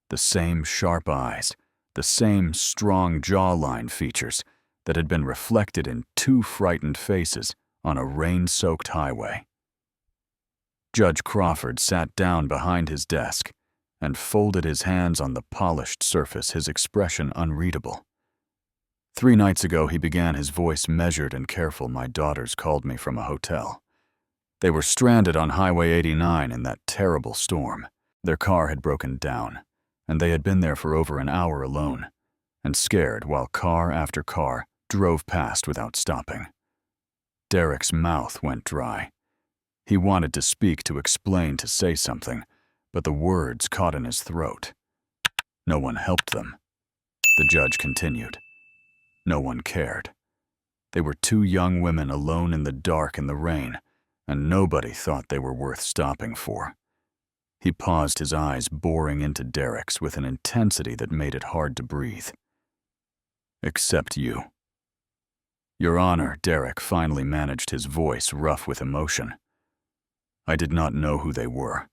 Speaker 1: The same sharp eyes, the same strong jawline features that had been reflected in two frightened faces on a rain-soaked highway. Judge Crawford sat down behind his desk and folded his hands on the polished surface, his expression unreadable. 3 nights ago, he began, his voice measured and careful. "My daughters called me from a hotel. They were stranded on Highway 89 in that terrible storm. Their car had broken down, and they had been there for over an hour alone, and scared while car after car drove past without stopping. Derek's mouth went dry. He wanted to speak, to explain, to say something, but the words caught in his throat. No one helped them. The judge continued. No one cared. They were two young women alone in the dark in the rain, and nobody thought they were worth stopping for. He paused, his eyes boring into Derek's with an intensity that made it hard to breathe. Except you. Your Honor, Derek finally managed, his voice rough with emotion. I did not know who they were.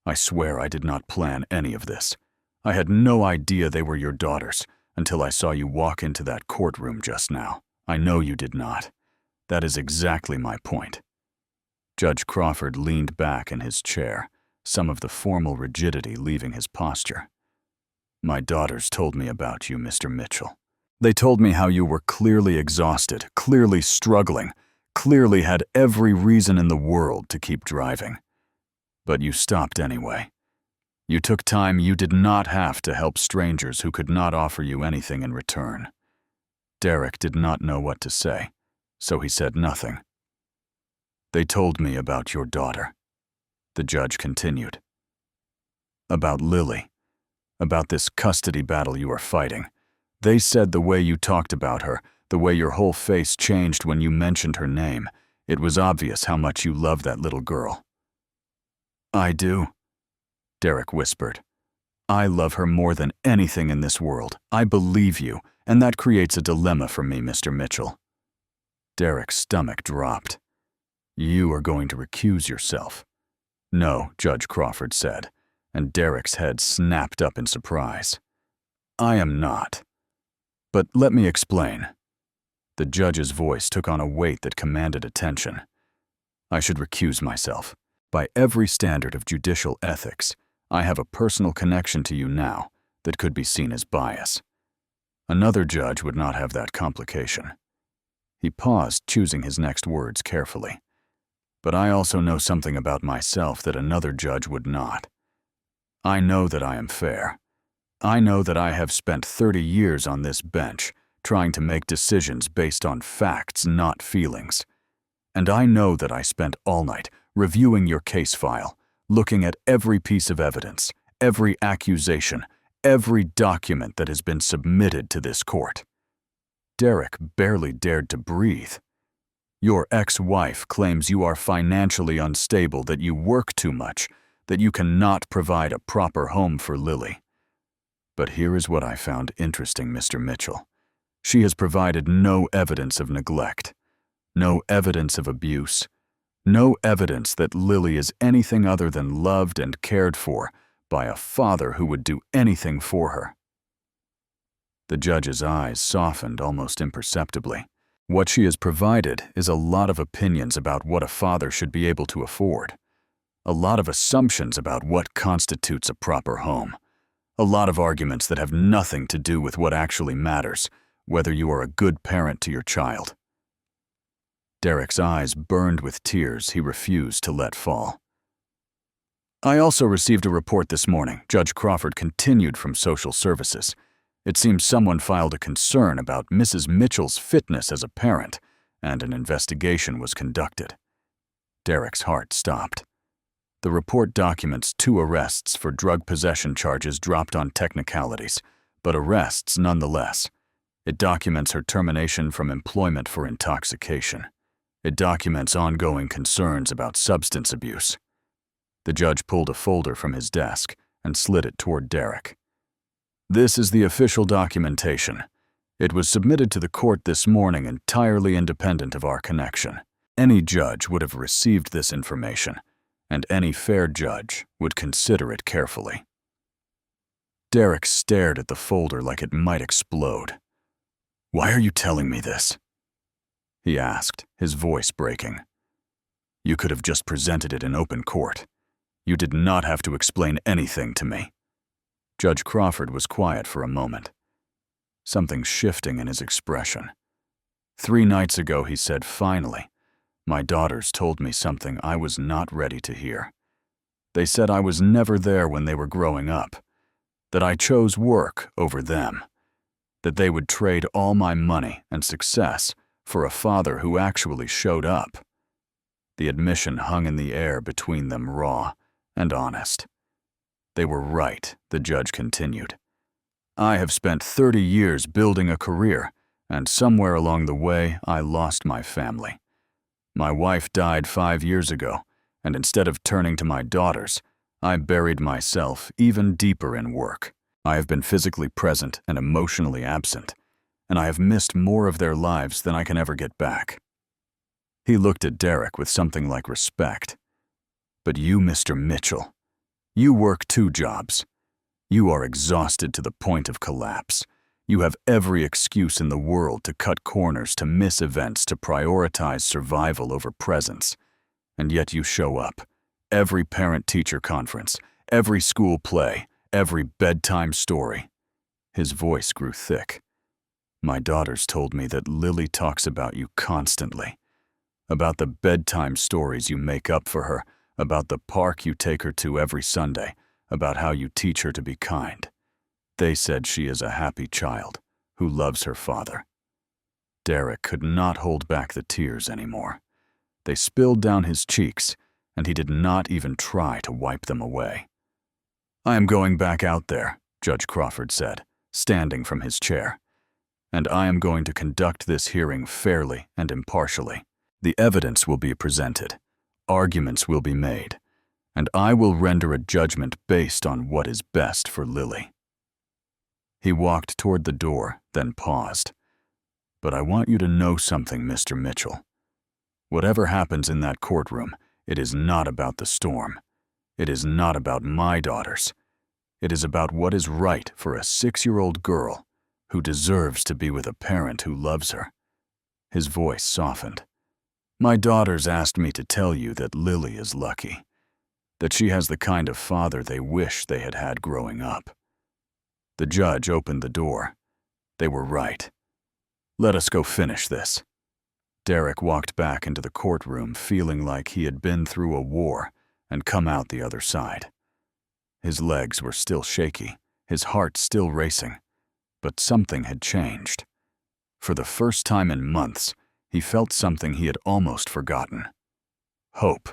Speaker 1: I swear I did not plan any of this. I had no idea they were your daughters until I saw you walk into that courtroom just now. I know you did not. That is exactly my point. Judge Crawford leaned back in his chair, some of the formal rigidity leaving his posture. My daughters told me about you, Mr. Mitchell. They told me how you were clearly exhausted, clearly struggling, clearly had every reason in the world to keep driving. But you stopped anyway. You took time you did not have to help strangers who could not offer you anything in return. Derek did not know what to say, so he said nothing. They told me about your daughter. The judge continued. About Lily. About this custody battle you are fighting. They said the way you talked about her, the way your whole face changed when you mentioned her name, it was obvious how much you love that little girl. I do, Derek whispered. I love her more than anything in this world. I believe you, and that creates a dilemma for me, Mr. Mitchell. Derek's stomach dropped. You are going to recuse yourself. No, Judge Crawford said, and Derek's head snapped up in surprise. I am not. But let me explain. The judge's voice took on a weight that commanded attention. I should recuse myself. By every standard of judicial ethics, I have a personal connection to you now that could be seen as bias. Another judge would not have that complication. He paused, choosing his next words carefully. But I also know something about myself that another judge would not. I know that I am fair. I know that I have spent 30 years on this bench trying to make decisions based on facts, not feelings. And I know that I spent all night reviewing your case file, looking at every piece of evidence, every accusation, every document that has been submitted to this court. Derek barely dared to breathe. Your ex-wife claims you are financially unstable, that you work too much, that you cannot provide a proper home for Lily. But here is what I found interesting, Mr. Mitchell. She has provided no evidence of neglect, no evidence of abuse, no evidence that Lily is anything other than loved and cared for by a father who would do anything for her. The judge's eyes softened almost imperceptibly. What she has provided is a lot of opinions about what a father should be able to afford, a lot of assumptions about what constitutes a proper home, a lot of arguments that have nothing to do with what actually matters, whether you are a good parent to your child. Derek's eyes burned with tears he refused to let fall. I also received a report this morning, Judge Crawford continued from social services. It seems someone filed a concern about Mrs. Mitchell's fitness as a parent, and an investigation was conducted. Derek's heart stopped. The report documents 2 arrests for drug possession charges dropped on technicalities, but arrests nonetheless. It documents her termination from employment for intoxication. It documents ongoing concerns about substance abuse. The judge pulled a folder from his desk and slid it toward Derek. This is the official documentation. It was submitted to the court this morning entirely independent of our connection. Any judge would have received this information, and any fair judge would consider it carefully. Derek stared at the folder like it might explode. Why are you telling me this? He asked, his voice breaking. You could have just presented it in open court. You did not have to explain anything to me. Judge Crawford was quiet for a moment, something shifting in his expression. 3 nights ago, he said finally, my daughters told me something I was not ready to hear. They said I was never there when they were growing up, that I chose work over them. that they would trade all my money and success for a father who actually showed up. The admission hung in the air between them, raw and honest. They were right, the judge continued. I have spent 30 years building a career, and somewhere along the way, I lost my family. My wife died 5 years ago, and instead of turning to my daughters, I buried myself even deeper in work. I have been physically present and emotionally absent, and I have missed more of their lives than I can ever get back. He looked at Derek with something like respect. But you, Mr. Mitchell, you work 2 jobs. You are exhausted to the point of collapse. You have every excuse in the world to cut corners, to miss events, to prioritize survival over presence. And yet you show up. Every parent-teacher conference, every school play, every bedtime story. His voice grew thick. My daughters told me that Lily talks about you constantly. About the bedtime stories you make up for her, about the park you take her to every Sunday, about how you teach her to be kind. They said she is a happy child who loves her father. Derek could not hold back the tears anymore. They spilled down his cheeks, and he did not even try to wipe them away. I am going back out there, Judge Crawford said, standing from his chair. And I am going to conduct this hearing fairly and impartially. The evidence will be presented, arguments will be made, and I will render a judgment based on what is best for Lily. He walked toward the door, then paused. But I want you to know something, Mr. Mitchell. Whatever happens in that courtroom, it is not about the storm. It is not about my daughters. It is about what is right for a 6-year-old girl who deserves to be with a parent who loves her. His voice softened. My daughters asked me to tell you that Lily is lucky, that she has the kind of father they wish they had had growing up. The judge opened the door. They were right. Let us go finish this. Derek walked back into the courtroom feeling like he had been through a war and come out the other side. His legs were still shaky, his heart still racing, but something had changed. For the first time in months, he felt something he had almost forgotten. Hope.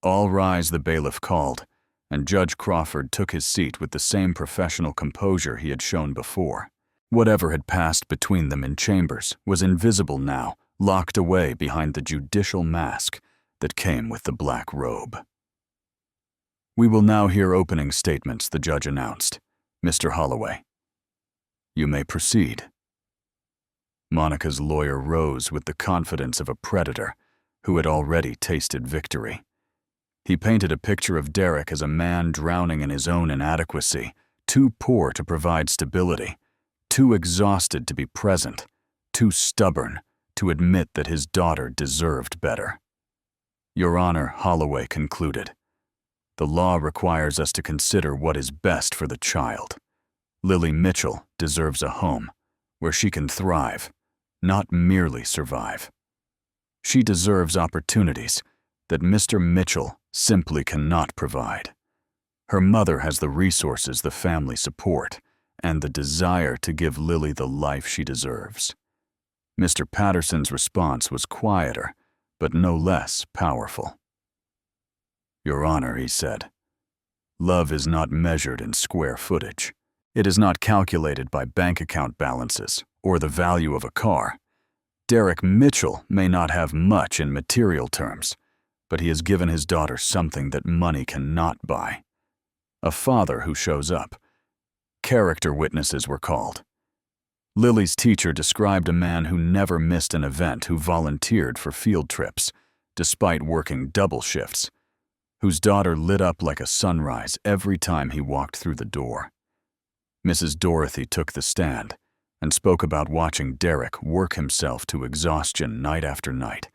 Speaker 1: All rise, the bailiff called, and Judge Crawford took his seat with the same professional composure he had shown before. Whatever had passed between them in chambers was invisible now, locked away behind the judicial mask that came with the black robe. We will now hear opening statements, the judge announced. Mr. Holloway. You may proceed. Monica's lawyer rose with the confidence of a predator who had already tasted victory. He painted a picture of Derek as a man drowning in his own inadequacy, too poor to provide stability, too exhausted to be present, too stubborn to admit that his daughter deserved better. Your Honor, Holloway concluded, the law requires us to consider what is best for the child. Lily Mitchell deserves a home where she can thrive, not merely survive. She deserves opportunities that Mr. Mitchell simply cannot provide. Her mother has the resources the family support and the desire to give Lily the life she deserves. Mr. Patterson's response was quieter, but no less powerful. Your Honor, he said, love is not measured in square footage. It is not calculated by bank account balances or the value of a car. Derek Mitchell may not have much in material terms, but he has given his daughter something that money cannot buy. A father who shows up. Character witnesses were called. Lily's teacher described a man who never missed an event, who volunteered for field trips, despite working double shifts, whose daughter lit up like a sunrise every time he walked through the door. Mrs. Dorothy took the stand and spoke about watching Derek work himself to exhaustion night after night,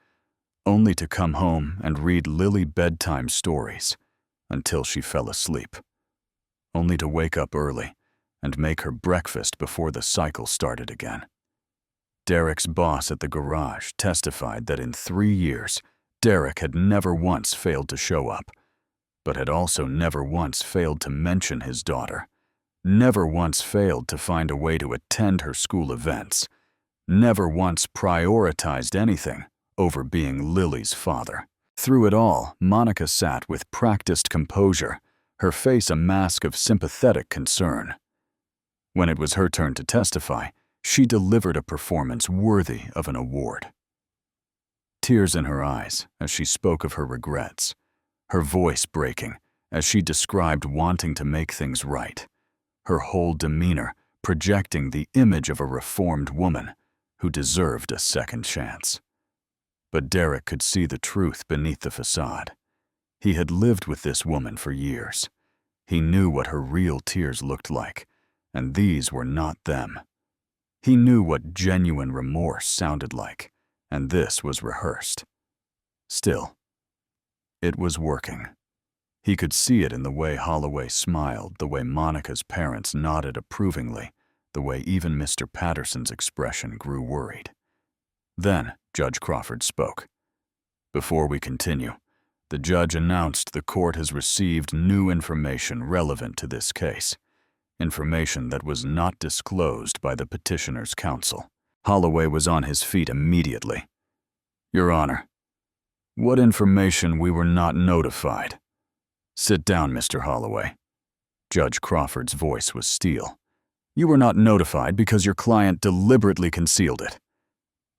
Speaker 1: only to come home and read Lily bedtime stories until she fell asleep, only to wake up early and make her breakfast before the cycle started again. Derek's boss at the garage testified that in 3 years, Derek had never once failed to show up, but had also never once failed to mention his daughter, never once failed to find a way to attend her school events, never once prioritized anything over being Lily's father. Through it all, Monica sat with practiced composure, her face a mask of sympathetic concern. When it was her turn to testify, she delivered a performance worthy of an award. Tears in her eyes as she spoke of her regrets, her voice breaking as she described wanting to make things right, her whole demeanor projecting the image of a reformed woman who deserved a second chance. But Derek could see the truth beneath the facade. He had lived with this woman for years. He knew what her real tears looked like, and these were not them. He knew what genuine remorse sounded like, and this was rehearsed. Still, it was working. He could see it in the way Holloway smiled, the way Monica's parents nodded approvingly, the way even Mr. Patterson's expression grew worried. Then Judge Crawford spoke. Before we continue, the judge announced the court has received new information relevant to this case, information that was not disclosed by the petitioner's counsel. Holloway was on his feet immediately. Your Honor, what information we were not notified? Sit down, Mr. Holloway. Judge Crawford's voice was steel. You were not notified because your client deliberately concealed it.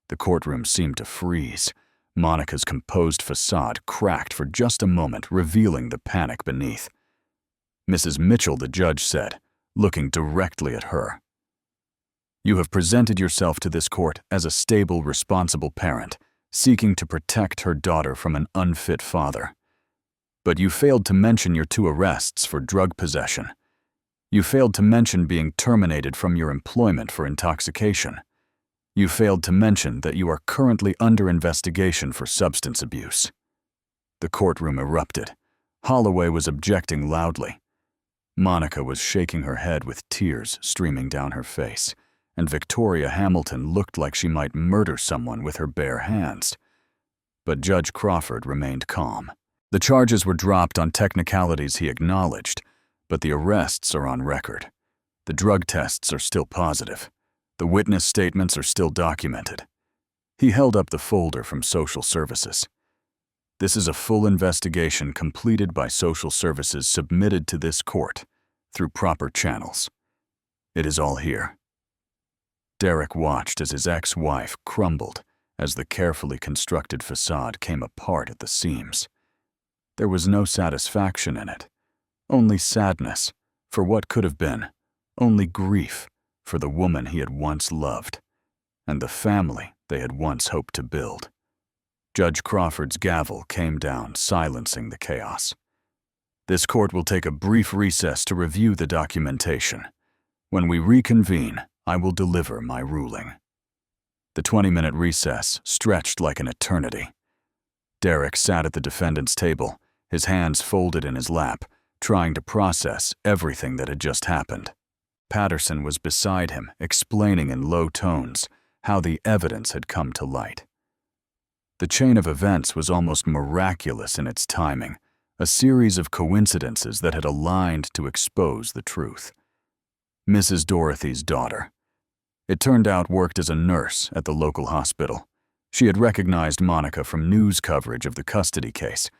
Speaker 1: The courtroom seemed to freeze. Monica's composed facade cracked for just a moment, revealing the panic beneath. Mrs. Mitchell, the judge said, looking directly at her. You have presented yourself to this court as a stable, responsible parent, seeking to protect her daughter from an unfit father. But you failed to mention your 2 arrests for drug possession. You failed to mention being terminated from your employment for intoxication. You failed to mention that you are currently under investigation for substance abuse. The courtroom erupted. Holloway was objecting loudly. Monica was shaking her head with tears streaming down her face, and Victoria Hamilton looked like she might murder someone with her bare hands. But Judge Crawford remained calm. The charges were dropped on technicalities he acknowledged, but the arrests are on record. The drug tests are still positive. The witness statements are still documented. He held up the folder from social services. This is a full investigation completed by social services submitted to this court through proper channels. It is all here. Derek watched as his ex-wife crumbled as the carefully constructed facade came apart at the seams. There was no satisfaction in it, only sadness for what could have been, only grief for the woman he had once loved, and the family they had once hoped to build. Judge Crawford's gavel came down, silencing the chaos. This court will take a brief recess to review the documentation. When we reconvene, I will deliver my ruling. The 20-minute recess stretched like an eternity. Derek sat at the defendant's table, his hands folded in his lap, trying to process everything that had just happened. Patterson was beside him, explaining in low tones how the evidence had come to light. The chain of events was almost miraculous in its timing, a series of coincidences that had aligned to expose the truth. Mrs. Dorothy's daughter. It turned out worked as a nurse at the local hospital. She had recognized Monica from news coverage of the custody case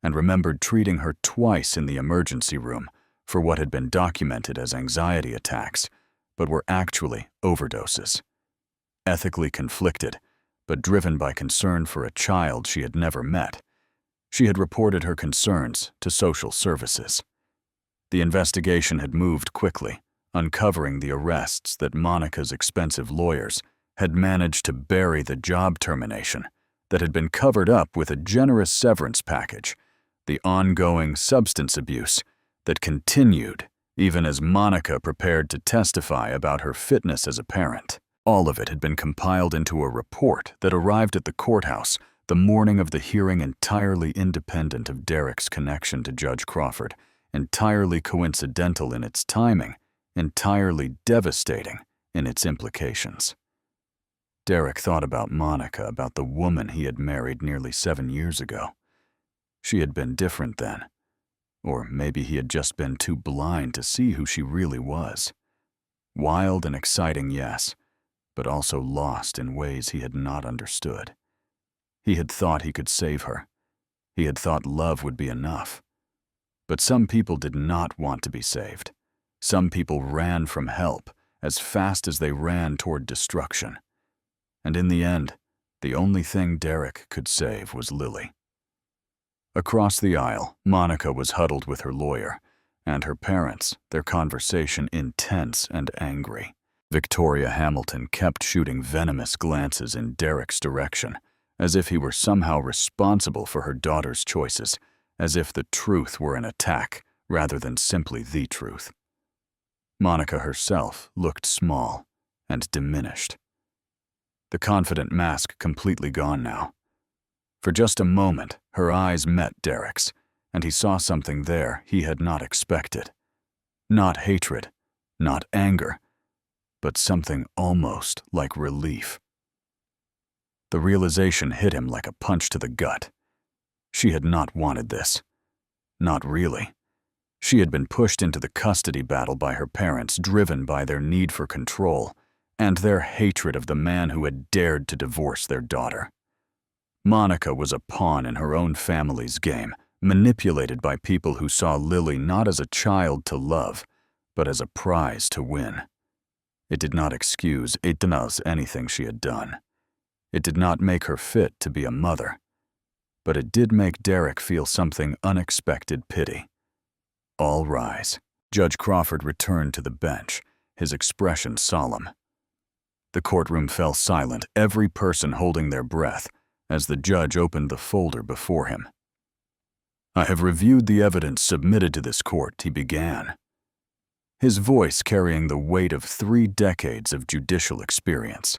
Speaker 1: and remembered treating her twice in the emergency room for what had been documented as anxiety attacks, but were actually overdoses. Ethically conflicted, but driven by concern for a child she had never met, she had reported her concerns to social services. The investigation had moved quickly, uncovering the arrests that Monica's expensive lawyers had managed to bury the job termination that had been covered up with a generous severance package, the ongoing substance abuse that continued even as Monica prepared to testify about her fitness as a parent. All of it had been compiled into a report that arrived at the courthouse the morning of the hearing, entirely independent of Derek's connection to Judge Crawford, entirely coincidental in its timing, entirely devastating in its implications. Derek thought about Monica, about the woman he had married nearly 7 years ago. She had been different then. Or maybe he had just been too blind to see who she really was. Wild and exciting, yes, but also lost in ways he had not understood. He had thought he could save her. He had thought love would be enough. But some people did not want to be saved. Some people ran from help as fast as they ran toward destruction. And in the end, the only thing Derek could save was Lily. Across the aisle, Monica was huddled with her lawyer, and her parents, their conversation intense and angry. Victoria Hamilton kept shooting venomous glances in Derek's direction, as if he were somehow responsible for her daughter's choices, as if the truth were an attack rather than simply the truth. Monica herself looked small and diminished. The confident mask completely gone now. For just a moment, her eyes met Derek's, and he saw something there he had not expected. Not hatred, not anger, but something almost like relief. The realization hit him like a punch to the gut. She had not wanted this. Not really. She had been pushed into the custody battle by her parents, driven by their need for control and their hatred of the man who had dared to divorce their daughter. Monica was a pawn in her own family's game, manipulated by people who saw Lily not as a child to love, but as a prize to win. It did not excuse anything she had done. It did not make her fit to be a mother. But it did make Derek feel something unexpected pity. All rise. Judge Crawford returned to the bench, his expression solemn. The courtroom fell silent, every person holding their breath, as the judge opened the folder before him. "I have reviewed the evidence submitted to this court," he began, his voice carrying the weight of 3 decades of judicial experience.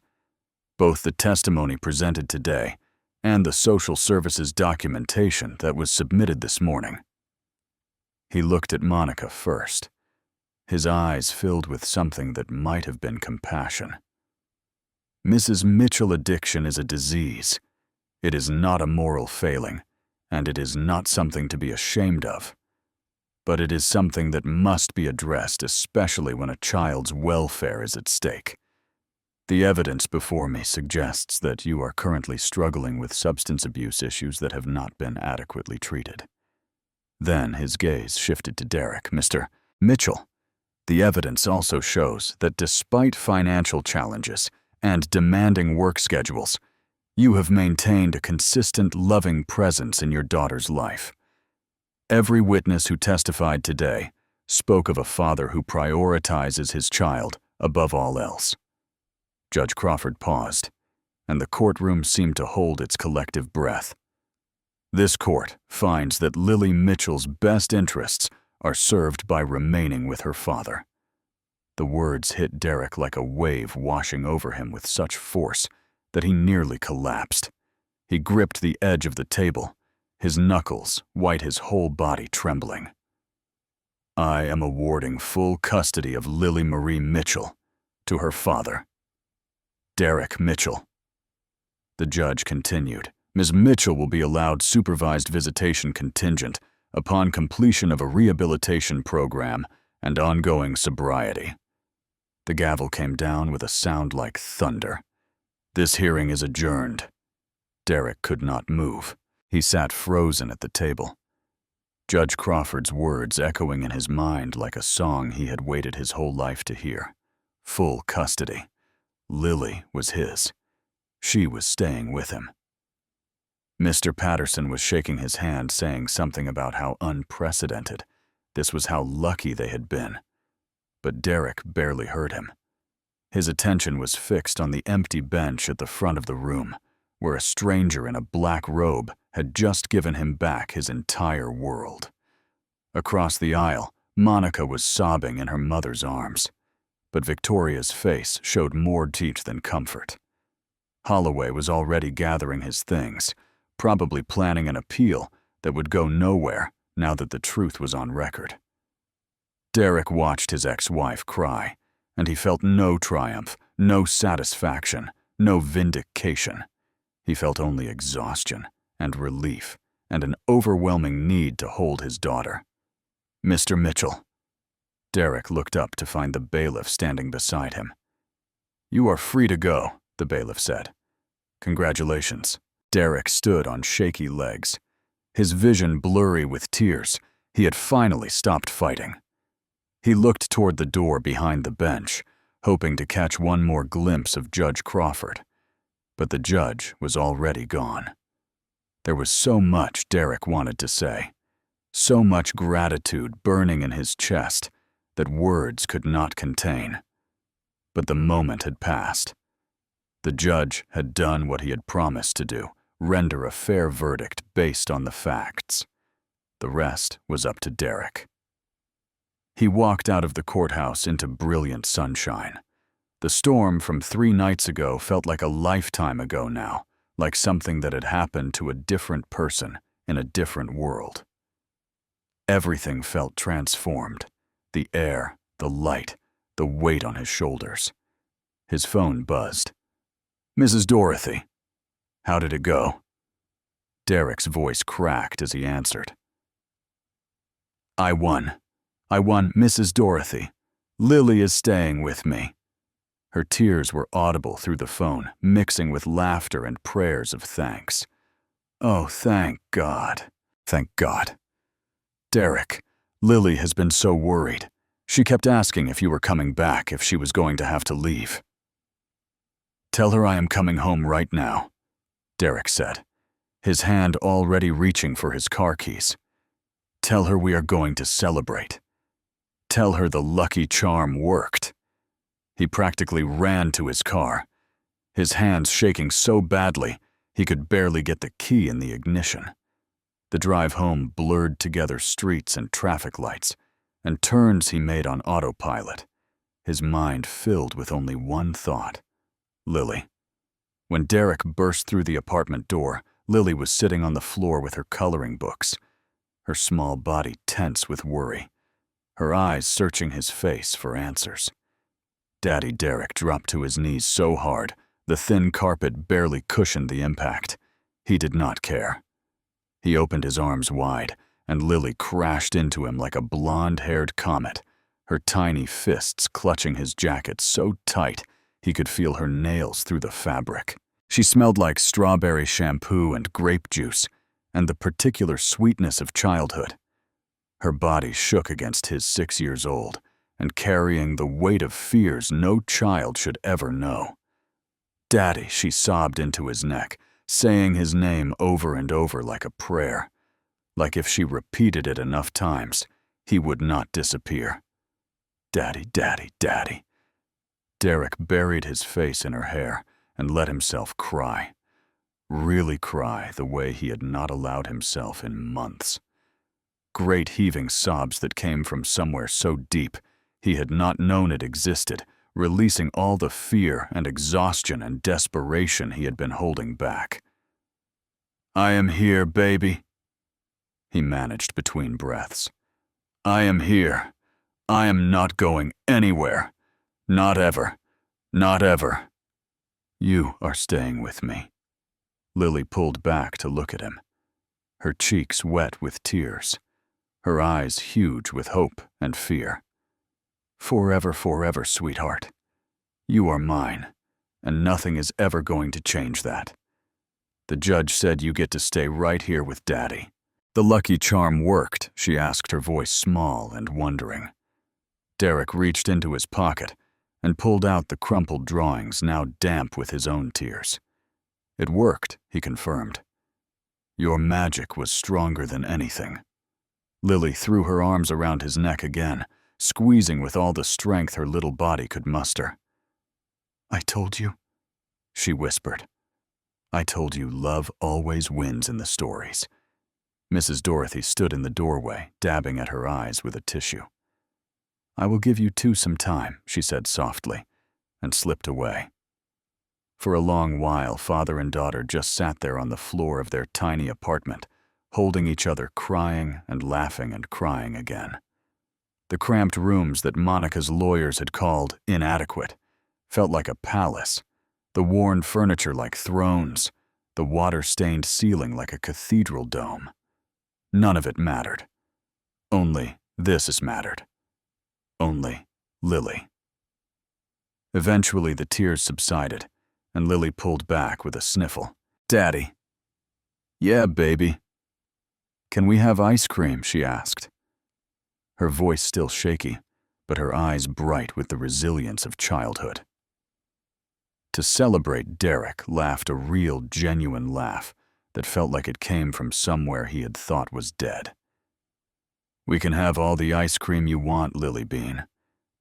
Speaker 1: Both the testimony presented today and the social services documentation that was submitted this morning. He looked at Monica first, his eyes filled with something that might have been compassion. Mrs. Mitchell, addiction is a disease. It is not a moral failing, and it is not something to be ashamed of. But it is something that must be addressed, especially when a child's welfare is at stake. The evidence before me suggests that you are currently struggling with substance abuse issues that have not been adequately treated. Then his gaze shifted to Derek. "Mr. Mitchell, the evidence also shows that despite financial challenges and demanding work schedules, you have maintained a consistent, loving presence in your daughter's life. Every witness who testified today spoke of a father who prioritizes his child above all else." Judge Crawford paused, and the courtroom seemed to hold its collective breath. "This court finds that Lily Mitchell's best interests are served by remaining with her father." The words hit Derek like a wave washing over him with such force that he nearly collapsed. He gripped the edge of the table, his knuckles white, his whole body trembling. "I am awarding full custody of Lily Marie Mitchell to her father, Derek Mitchell." The judge continued. "Ms. Mitchell will be allowed supervised visitation contingent upon completion of a rehabilitation program and ongoing sobriety." The gavel came down with a sound like thunder. "This hearing is adjourned." Derek could not move. He sat frozen at the table. Judge Crawford's words echoing in his mind like a song he had waited his whole life to hear. Full custody. Lily was his. She was staying with him. Mr. Patterson was shaking his hand, saying something about how unprecedented. This was how lucky they had been. But Derek barely heard him. His attention was fixed on the empty bench at the front of the room, where a stranger in a black robe had just given him back his entire world. Across the aisle, Monica was sobbing in her mother's arms, but Victoria's face showed more teeth than comfort. Holloway was already gathering his things, probably planning an appeal that would go nowhere now that the truth was on record. Derek watched his ex-wife cry, and he felt no triumph, no satisfaction, no vindication. He felt only exhaustion and relief and an overwhelming need to hold his daughter. Mr. Mitchell. Derek looked up to find the bailiff standing beside him. You are free to go, the bailiff said. Congratulations. Derek stood on shaky legs, his vision blurry with tears. He had finally stopped fighting. He looked toward the door behind the bench, hoping to catch one more glimpse of Judge Crawford. But the judge was already gone. There was so much Derek wanted to say, so much gratitude burning in his chest that words could not contain. But the moment had passed. The judge had done what he had promised to do, render a fair verdict based on the facts. The rest was up to Derek. He walked out of the courthouse into brilliant sunshine. The storm from 3 nights ago felt like a lifetime ago now, like something that had happened to a different person in a different world. Everything felt transformed. The air, the light, the weight on his shoulders. His phone buzzed. Mrs. Dorothy. How did it go? Derek's voice cracked as he answered. I won, Mrs. Dorothy. Lily is staying with me. Her tears were audible through the phone, mixing with laughter and prayers of thanks. Oh, thank God. Thank God. Derek, Lily has been so worried. She kept asking if you were coming back, if she was going to have to leave. Tell her I am coming home right now, Derek said, his hand already reaching for his car keys. Tell her we are going to celebrate. Tell her the lucky charm worked. He practically ran to his car, his hands shaking so badly he could barely get the key in the ignition. The drive home blurred together streets and traffic lights, and turns he made on autopilot, his mind filled with only one thought: Lily. When Derek burst through the apartment door, Lily was sitting on the floor with her coloring books, her small body tense with worry, her eyes searching his face for answers. Daddy Derek dropped to his knees so hard, the thin carpet barely cushioned the impact. He did not care. He opened his arms wide, and Lily crashed into him like a blonde-haired comet, her tiny fists clutching his jacket so tight he could feel her nails through the fabric. She smelled like strawberry shampoo and grape juice, and the particular sweetness of childhood. Her body shook against his 6 years old, and carrying the weight of fears no child should ever know. Daddy, she sobbed into his neck, saying his name over and over like a prayer, like if she repeated it enough times, he would not disappear. Daddy, Daddy, Daddy. Derek buried his face in her hair and let himself cry, really cry the way he had not allowed himself in months. Great heaving sobs that came from somewhere so deep he had not known it existed, releasing all the fear and exhaustion and desperation he had been holding back. I am here, baby, he managed between breaths. I am here. I am not going anywhere. Not ever. Not ever. You are staying with me. Lily pulled back to look at him, her cheeks wet with tears, her eyes huge with hope and fear. Forever, forever, sweetheart. You are mine, and nothing is ever going to change that. The judge said you get to stay right here with Daddy. The lucky charm worked, she asked, her voice small and wondering. Derek reached into his pocket and pulled out the crumpled drawings, now damp with his own tears. It worked, he confirmed. Your magic was stronger than anything. Lily threw her arms around his neck again, squeezing with all the strength her little body could muster. I told you, she whispered. I told you love always wins in the stories. Mrs. Dorothy stood in the doorway, dabbing at her eyes with a tissue. I will give you two some time, she said softly, and slipped away. For a long while, father and daughter just sat there on the floor of their tiny apartment, holding each other, crying and laughing and crying again. The cramped rooms that Monica's lawyers had called inadequate felt like a palace, the worn furniture like thrones, the water-stained ceiling like a cathedral dome. None of it mattered. Only This has mattered. Only Lily. Eventually, the tears subsided, and Lily pulled back with a sniffle. "Daddy." "Yeah, baby." "Can we have ice cream?" she asked. Her voice still shaky, but her eyes bright with the resilience of childhood. To celebrate, Derek laughed a real, genuine laugh that felt like it came from somewhere he had thought was dead. "We can have all the ice cream you want, Lily Bean.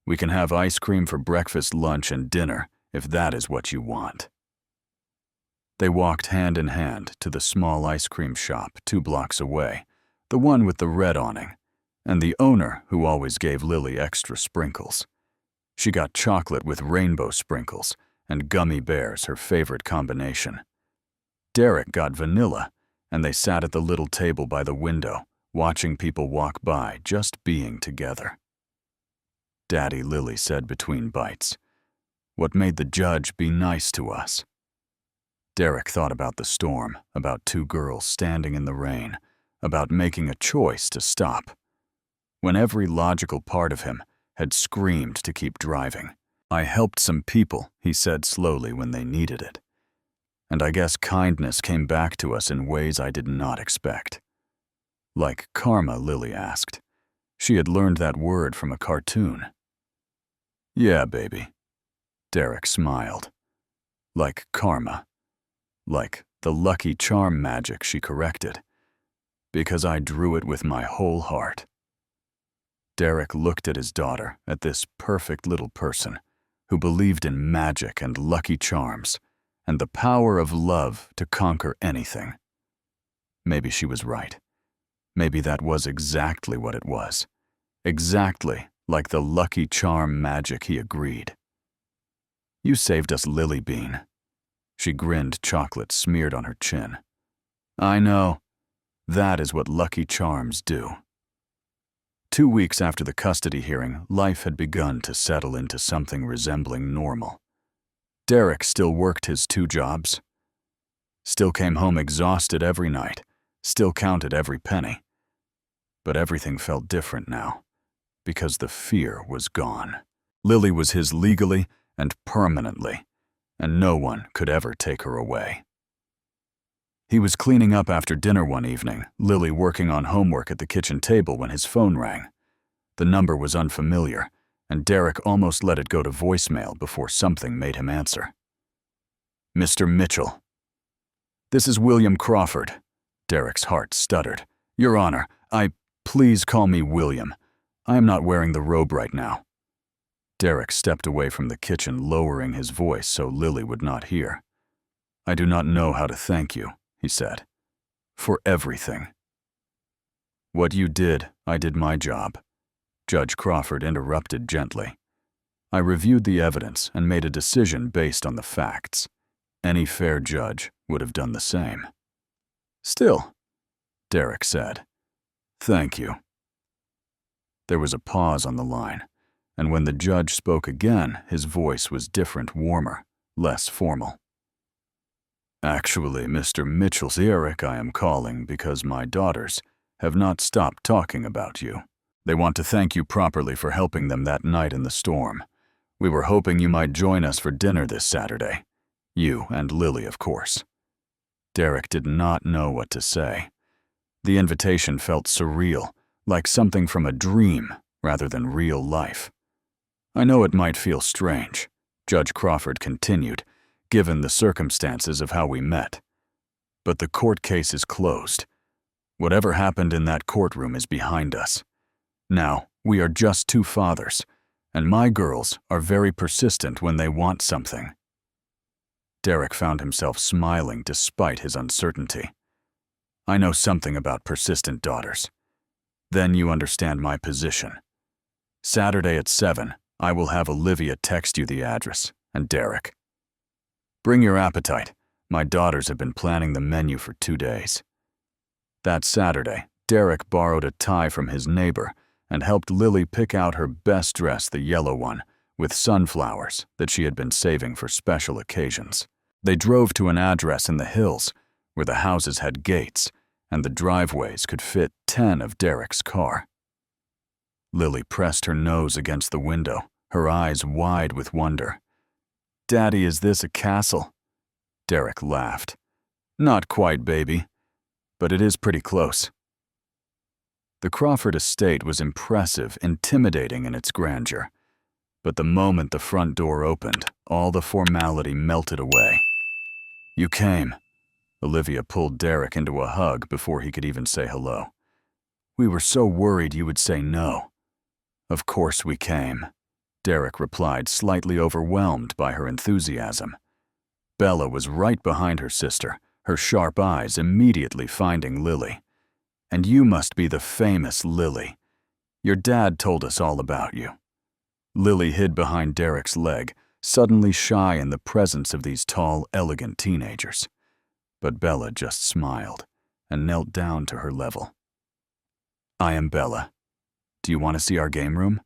Speaker 1: We can have ice cream for breakfast, lunch, and dinner, if that is what you want." They walked hand in hand to the small ice cream shop 2 blocks away, the one with the red awning, and the owner who always gave Lily extra sprinkles. She got chocolate with rainbow sprinkles, and gummy bears, her favorite combination. Derek got vanilla, and they sat at the little table by the window, watching people walk by, just being together. "Daddy," Lily said between bites, "what made the judge be nice to us?" Derek thought about the storm, about 2 girls standing in the rain, about making a choice to stop, when every logical part of him had screamed to keep driving. "I helped some people," he said slowly, "when they needed it. And I guess kindness came back to us in ways I did not expect." "Like karma?" Lily asked. She had learned that word from a cartoon. "Yeah, baby." Derek smiled. "Like karma. Like the Lucky Charm magic," she corrected. "Because I drew it with my whole heart." Derek looked at his daughter, at this perfect little person who believed in magic and lucky charms and the power of love to conquer anything. Maybe she was right. Maybe that was exactly what it was. Exactly like the Lucky Charm magic, he agreed. "You saved us, Lily Bean." She grinned, chocolate smeared on her chin. "I know. That is what Lucky Charms do." 2 weeks after the custody hearing, life had begun to settle into something resembling normal. Derek still worked his 2 jobs, still came home exhausted every night, still counted every penny. But everything felt different now, because the fear was gone. Lily was his legally and permanently, and no one could ever take her away. He was cleaning up after dinner one evening, Lily working on homework at the kitchen table, when his phone rang. The number was unfamiliar, and Derek almost let it go to voicemail before something made him answer. "Mr. Mitchell." "This is William Crawford." Derek's heart stuttered. "Your Honor, please call me William. I am not wearing the robe right now." Derek stepped away from the kitchen, lowering his voice so Lily would not hear. "I do not know how to thank you," he said, "for everything." "What you did, I did my job," Judge Crawford interrupted gently. "I reviewed the evidence and made a decision based on the facts. Any fair judge would have done the same." "Still," Derek said, "thank you." There was a pause on the line, and when the judge spoke again, his voice was different, warmer, less formal. "Actually, Mr. Mitchell's Eric, I am calling because my daughters have not stopped talking about you. They want to thank you properly for helping them that night in the storm. We were hoping you might join us for dinner this Saturday. You and Lily, of course." Derek did not know what to say. The invitation felt surreal, like something from a dream rather than real life. "I know it might feel strange," Judge Crawford continued, "given the circumstances of how we met. But the court case is closed. Whatever happened in that courtroom is behind us. Now, we are just 2 fathers, and my girls are very persistent when they want something." Derek found himself smiling despite his uncertainty. "I know something about persistent daughters. Then you understand my position. Saturday at 7, I will have Olivia text you the address, and Derek. Bring your appetite. My daughters have been planning the menu for 2 days." That Saturday, Derek borrowed a tie from his neighbor and helped Lily pick out her best dress, the yellow one, with sunflowers that she had been saving for special occasions. They drove to an address in the hills where the houses had gates and the driveways could fit 10 of Derek's car. Lily pressed her nose against the window, her eyes wide with wonder. "Daddy, is this a castle?" Derek laughed. "Not quite, baby, but it is pretty close." The Crawford estate was impressive, intimidating in its grandeur. But the moment the front door opened, all the formality melted away. "You came." Olivia pulled Derek into a hug before he could even say hello. "We were so worried you would say no." "Of course we came," Derek replied, slightly overwhelmed by her enthusiasm. Bella was right behind her sister, her sharp eyes immediately finding Lily. "And you must be the famous Lily. Your dad told us all about you." Lily hid behind Derek's leg, suddenly shy in the presence of these tall, elegant teenagers. But Bella just smiled and knelt down to her level. "I am Bella. Do you want to see our game room?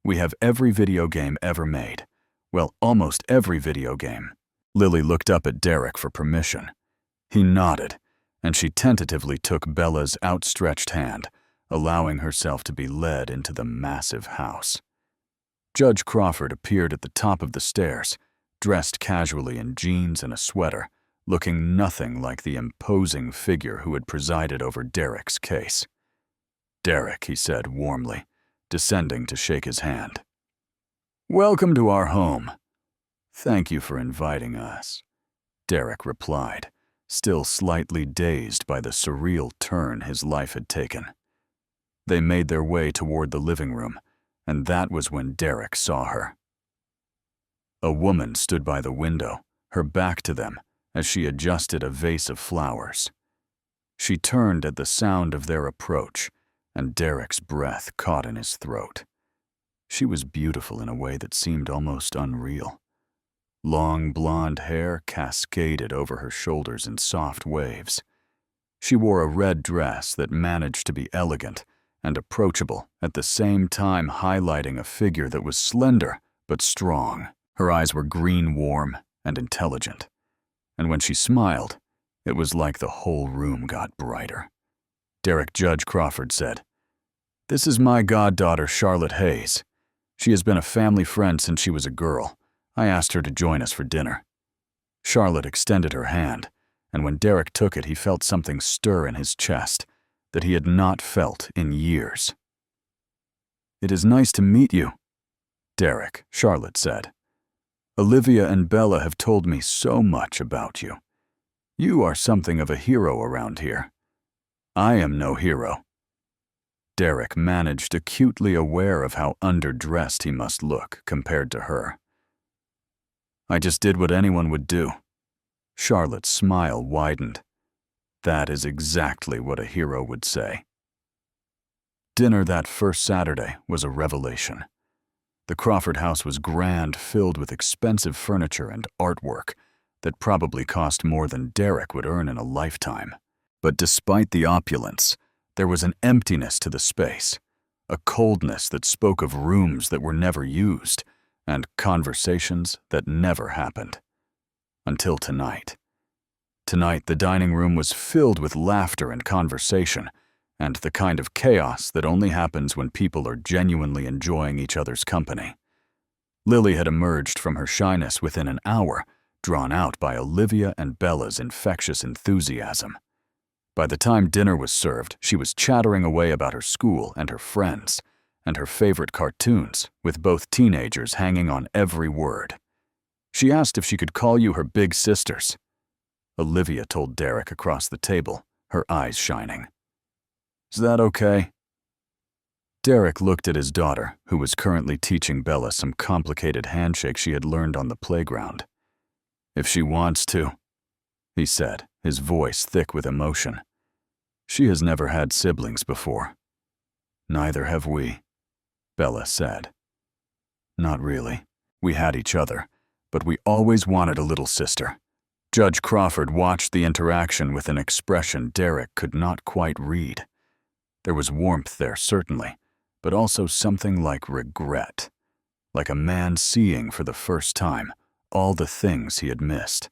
Speaker 1: We have every video game ever made. Well, almost every video game." Lily looked up at Derek for permission. He nodded, and she tentatively took Bella's outstretched hand, allowing herself to be led into the massive house. Judge Crawford appeared at the top of the stairs, dressed casually in jeans and a sweater, looking nothing like the imposing figure who had presided over Derek's case. "Derek," he said warmly, descending to shake his hand. "Welcome to our home." "Thank you for inviting us," Derek replied, still slightly dazed by the surreal turn his life had taken. They made their way toward the living room, and that was when Derek saw her. A woman stood by the window, her back to them, as she adjusted a vase of flowers. She turned at the sound of their approach, and Derek's breath caught in his throat. She was beautiful in a way that seemed almost unreal. Long blonde hair cascaded over her shoulders in soft waves. She wore a red dress that managed to be elegant and approachable, at the same time highlighting a figure that was slender but strong. Her eyes were green warm and intelligent, and when she smiled, it was like the whole room got brighter. Judge Crawford said, "This is my goddaughter, Charlotte Hayes. She has been a family friend since she was a girl. I asked her to join us for dinner." Charlotte extended her hand, and when Derek took it, he felt something stir in his chest that he had not felt in years. "It is nice to meet you, Derek," Charlotte said. "Olivia and Bella have told me so much about you. You are something of a hero around here." "I am no hero." Derek managed, acutely aware of how underdressed he must look compared to her. "I just did what anyone would do." Charlotte's smile widened. That is exactly what a hero would say. Dinner that first Saturday was a revelation. The Crawford house was grand, filled with expensive furniture and artwork that probably cost more than Derek would earn in a lifetime. But despite the opulence, there was an emptiness to the space, a coldness that spoke of rooms that were never used, and conversations that never happened. Until tonight. Tonight, the dining room was filled with laughter and conversation, and the kind of chaos that only happens when people are genuinely enjoying each other's company. Lily had emerged from her shyness within an hour, drawn out by Olivia and Bella's infectious enthusiasm. By the time dinner was served, she was chattering away about her school and her friends, and her favorite cartoons, with both teenagers hanging on every word. She asked if she could call you her big sisters. Olivia told Derek across the table, her eyes shining. "Is that okay?" Derek looked at his daughter, who was currently teaching Bella some complicated handshake she had learned on the playground. "If she wants to," he said, his voice thick with emotion. "She has never had siblings before." "Neither have we," Bella said. "Not really. We had each other, but we always wanted a little sister." Judge Crawford watched the interaction with an expression Derek could not quite read. There was warmth there, certainly, but also something like regret, like a man seeing for the first time all the things he had missed.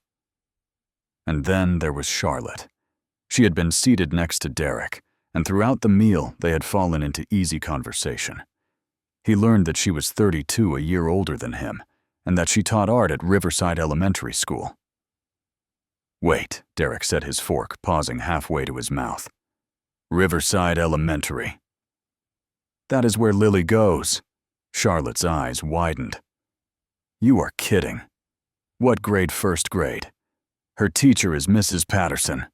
Speaker 1: And then there was Charlotte. She had been seated next to Derek, and throughout the meal they had fallen into easy conversation. He learned that she was 32, a year older than him, and that she taught art at Riverside Elementary School. "Wait," Derek set his fork, pausing halfway to his mouth. "Riverside Elementary." "That is where Lily goes." Charlotte's eyes widened. "You are kidding. What grade? First grade. Her teacher is Mrs. Patterson."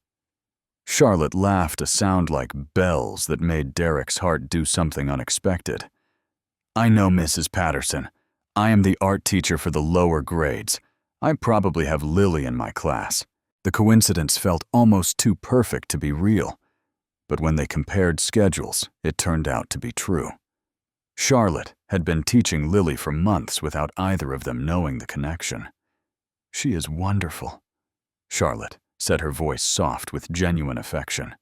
Speaker 1: Charlotte laughed, a sound like bells that made Derek's heart do something unexpected. "I know Mrs. Patterson. I am the art teacher for the lower grades. I probably have Lily in my class." The coincidence felt almost too perfect to be real, but when they compared schedules, it turned out to be true. Charlotte had been teaching Lily for months without either of them knowing the connection. "She is wonderful," Charlotte said, her voice soft with genuine affection.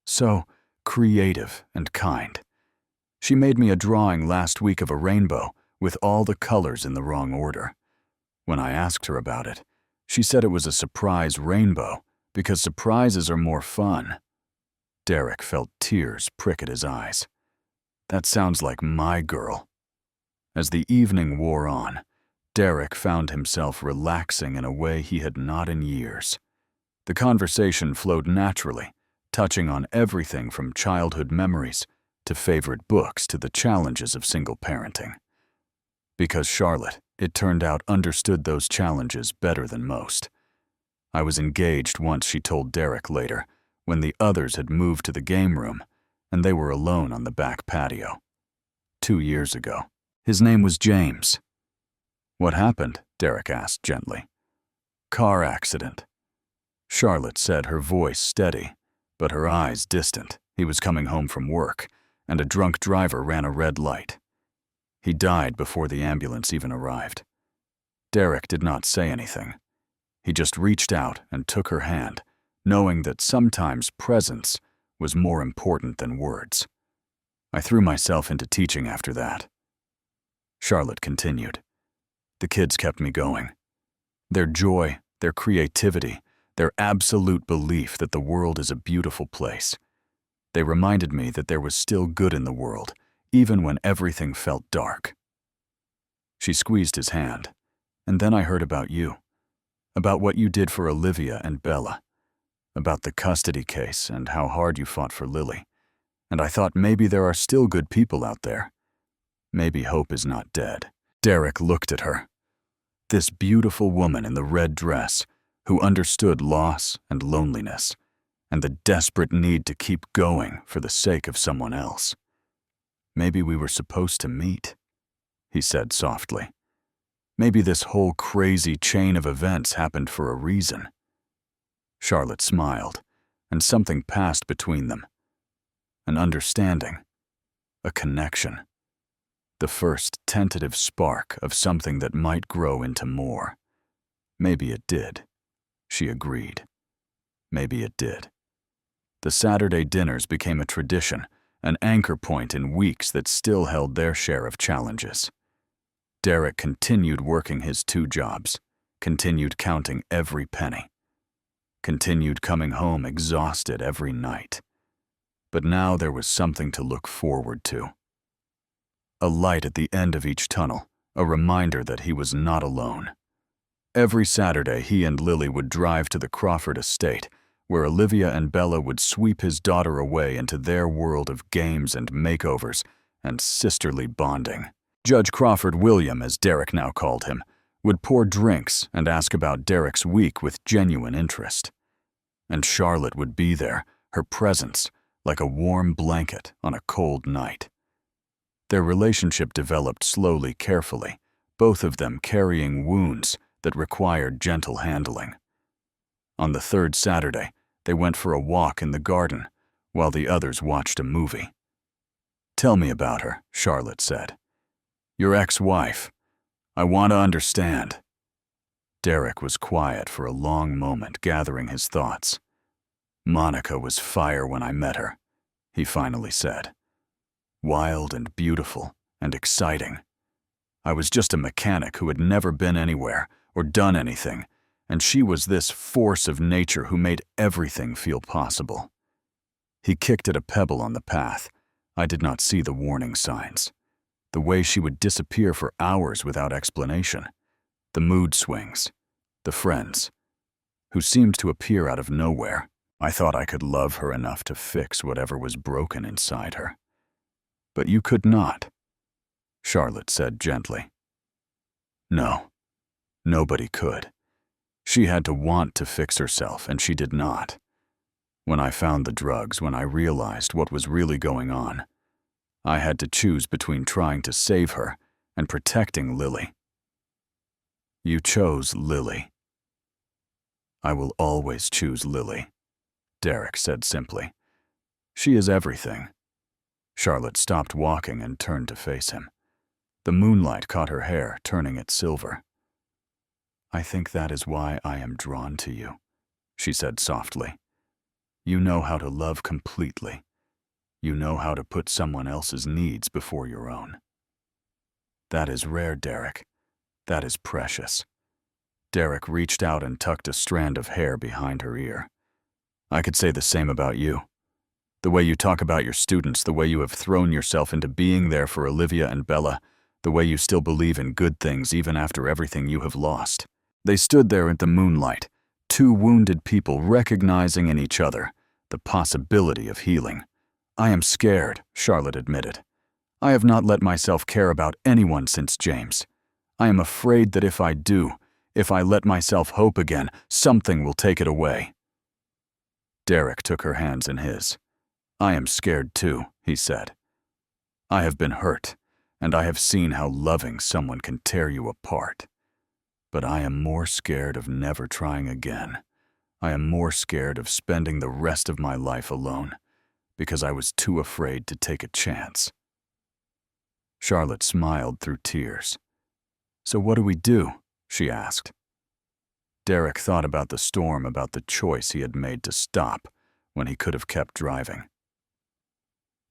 Speaker 1: "So creative and kind. She made me a drawing last week of a rainbow with all the colors in the wrong order. When I asked her about it, she said it was a surprise rainbow because surprises are more fun." Derek felt tears prick at his eyes. That sounds like my girl. As the evening wore on, Derek found himself relaxing in a way he had not in years. The conversation flowed naturally, touching on everything from childhood memories to favorite books to the challenges of single parenting. Because Charlotte, it turned out, understood those challenges better than most. I was engaged once, she told Derek later, when the others had moved to the game room and they were alone on the back patio. 2 years ago. His name was James. "What happened?" Derek asked gently. "Car accident." Charlotte said, her voice steady, but her eyes distant. He was coming home from work, and a drunk driver ran a red light. He died before the ambulance even arrived. Derek did not say anything. He just reached out and took her hand, knowing that sometimes presence was more important than words. I threw myself into teaching after that. Charlotte continued. The kids kept me going. Their joy, their creativity, their absolute belief that the world is a beautiful place. They reminded me that there was still good in the world, even when everything felt dark. She squeezed his hand, and then I heard about you, about what you did for Olivia and Bella, about the custody case and how hard you fought for Lily, and I thought maybe there are still good people out there. Maybe hope is not dead. Derek looked at her. This beautiful woman in the red dress who understood loss and loneliness and the desperate need to keep going for the sake of someone else. Maybe we were supposed to meet, he said softly. Maybe this whole crazy chain of events happened for a reason. Charlotte smiled, and something passed between them. An understanding, a connection. The first tentative spark of something that might grow into more. Maybe it did, she agreed. Maybe it did. The Saturday dinners became a tradition, an anchor point in weeks that still held their share of challenges. Derek continued working his 2 jobs, continued counting every penny, continued coming home exhausted every night. But now there was something to look forward to. A light at the end of each tunnel, a reminder that he was not alone. Every Saturday, he and Lily would drive to the Crawford estate, where Olivia and Bella would sweep his daughter away into their world of games and makeovers and sisterly bonding. Judge Crawford William, as Derek now called him, would pour drinks and ask about Derek's week with genuine interest. And Charlotte would be there, her presence, like a warm blanket on a cold night. Their relationship developed slowly, carefully, both of them carrying wounds that required gentle handling. On the 3rd Saturday, they went for a walk in the garden, while the others watched a movie. "Tell me about her," Charlotte said. "Your ex-wife. I want to understand." Derek was quiet for a long moment, gathering his thoughts. "Monica was fire when I met her," he finally said. "Wild and beautiful and exciting. I was just a mechanic who had never been anywhere or done anything, and she was this force of nature who made everything feel possible. He kicked at a pebble on the path. I did not see the warning signs. The way she would disappear for hours without explanation. The mood swings. The friends, who seemed to appear out of nowhere. I thought I could love her enough to fix whatever was broken inside her. But you could not, Charlotte said gently. No, nobody could. She had to want to fix herself, and she did not. When I found the drugs, when I realized what was really going on, I had to choose between trying to save her and protecting Lily. You chose Lily. I will always choose Lily, Derek said simply. She is everything. Charlotte stopped walking and turned to face him. The moonlight caught her hair, turning it silver. I think that is why I am drawn to you, she said softly. You know how to love completely. You know how to put someone else's needs before your own. That is rare, Derek. That is precious. Derek reached out and tucked a strand of hair behind her ear. I could say the same about you. The way you talk about your students, the way you have thrown yourself into being there for Olivia and Bella, the way you still believe in good things even after everything you have lost. They stood there in the moonlight, two wounded people recognizing in each other the possibility of healing. I am scared, Charlotte admitted. I have not let myself care about anyone since James. I am afraid that if I do, if I let myself hope again, something will take it away. Derek took her hands in his. I am scared too, he said. I have been hurt, and I have seen how loving someone can tear you apart. But I am more scared of never trying again. I am more scared of spending the rest of my life alone, because I was too afraid to take a chance. Charlotte smiled through tears. So what do we do? She asked. Derek thought about the storm, about the choice he had made to stop when he could have kept driving.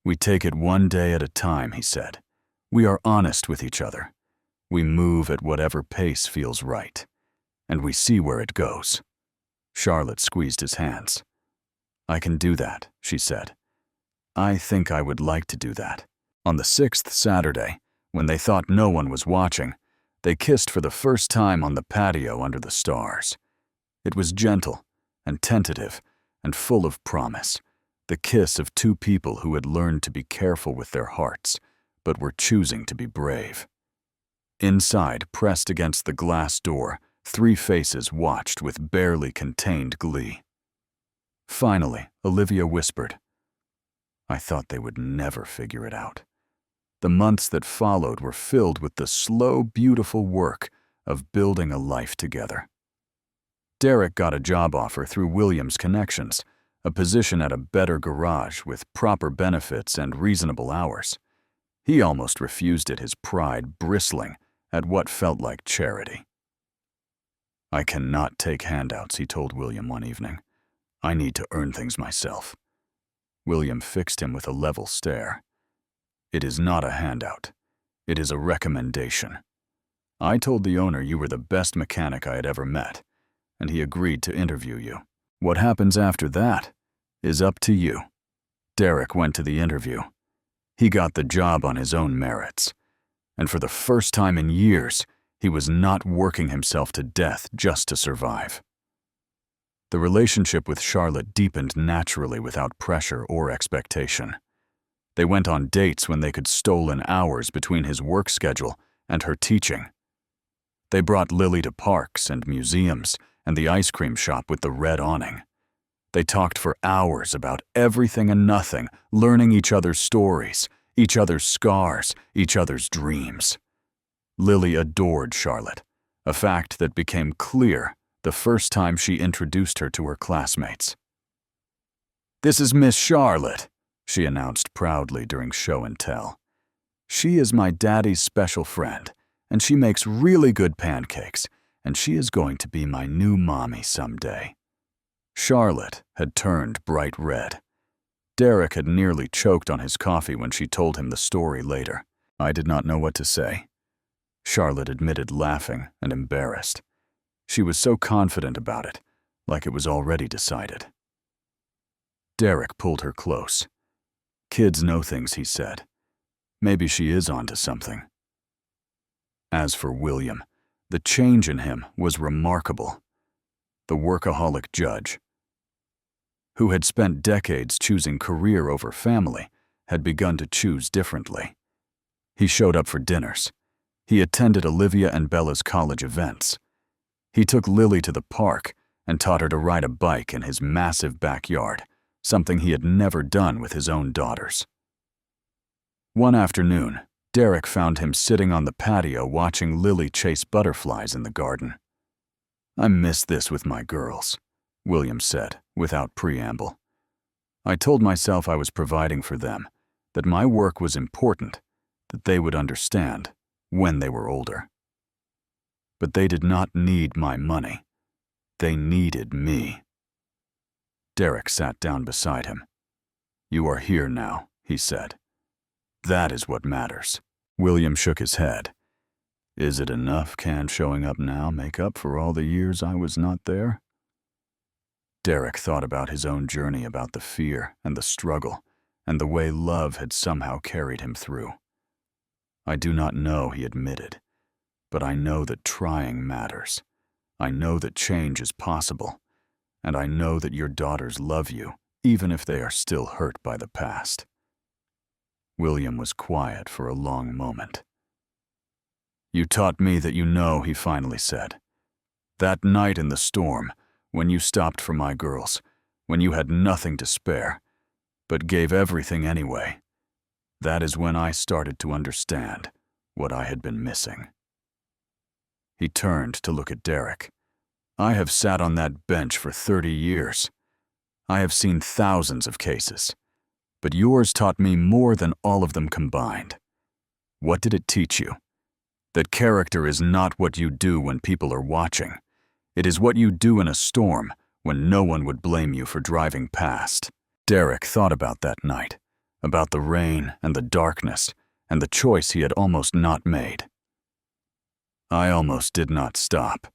Speaker 1: We take it one day at a time, he said. We are honest with each other. We move at whatever pace feels right, and we see where it goes. Charlotte squeezed his hands. I can do that, she said. I think I would like to do that. On the 6th Saturday, when they thought no one was watching, they kissed for the first time on the patio under the stars. It was gentle and tentative and full of promise, the kiss of two people who had learned to be careful with their hearts, but were choosing to be brave. Inside, pressed against the glass door, 3 faces watched with barely contained glee. Finally, Olivia whispered, I thought they would never figure it out. The months that followed were filled with the slow, beautiful work of building a life together. Derek got a job offer through William's connections, a position at a better garage with proper benefits and reasonable hours. He almost refused it, his pride bristling at what felt like charity. I cannot take handouts, he told William one evening. I need to earn things myself. William fixed him with a level stare. It is not a handout. It is a recommendation. I told the owner you were the best mechanic I had ever met, and he agreed to interview you. What happens after that is up to you. Derek went to the interview. He got the job on his own merits, and for the first time in years, he was not working himself to death just to survive. The relationship with Charlotte deepened naturally without pressure or expectation. They went on dates when they could stolen hours between his work schedule and her teaching. They brought Lily to parks and museums and the ice cream shop with the red awning. They talked for hours about everything and nothing, learning each other's stories, each other's scars, each other's dreams. Lily adored Charlotte, a fact that became clear the first time she introduced her to her classmates. This is Miss Charlotte, she announced proudly during show and tell. She is my daddy's special friend, and she makes really good pancakes, and she is going to be my new mommy someday. Charlotte had turned bright red. Derek had nearly choked on his coffee when she told him the story later. I did not know what to say. Charlotte admitted, laughing and embarrassed. She was so confident about it, like it was already decided. Derek pulled her close. Kids know things, he said. Maybe she is onto something. As for William, the change in him was remarkable. The workaholic judge, who had spent decades choosing career over family, had begun to choose differently. He showed up for dinners. He attended Olivia and Bella's college events. He took Lily to the park and taught her to ride a bike in his massive backyard, something he had never done with his own daughters. One afternoon, Derek found him sitting on the patio watching Lily chase butterflies in the garden. "I miss this with my girls," William said, without preamble. "I told myself I was providing for them, that my work was important, that they would understand when they were older. But they did not need my money. They needed me." Derek sat down beside him. "You are here now," he said. "That is what matters." William shook his head. "Is it enough can showing up now make up for all the years I was not there?" Derek thought about his own journey, about the fear and the struggle, and the way love had somehow carried him through. "I do not know," he admitted, "but I know that trying matters. I know that change is possible, and I know that your daughters love you, even if they are still hurt by the past." William was quiet for a long moment. "You taught me that you know," he finally said. "That night in the storm, when you stopped for my girls, when you had nothing to spare, but gave everything anyway, that is when I started to understand what I had been missing." He turned to look at Derek. "I have sat on that bench for 30 years. I have seen thousands of cases, but yours taught me more than all of them combined. What did it teach you? That character is not what you do when people are watching. It is what you do in a storm when no one would blame you for driving past." Derek thought about that night, about the rain and the darkness and the choice he had almost not made. "I almost did not stop,"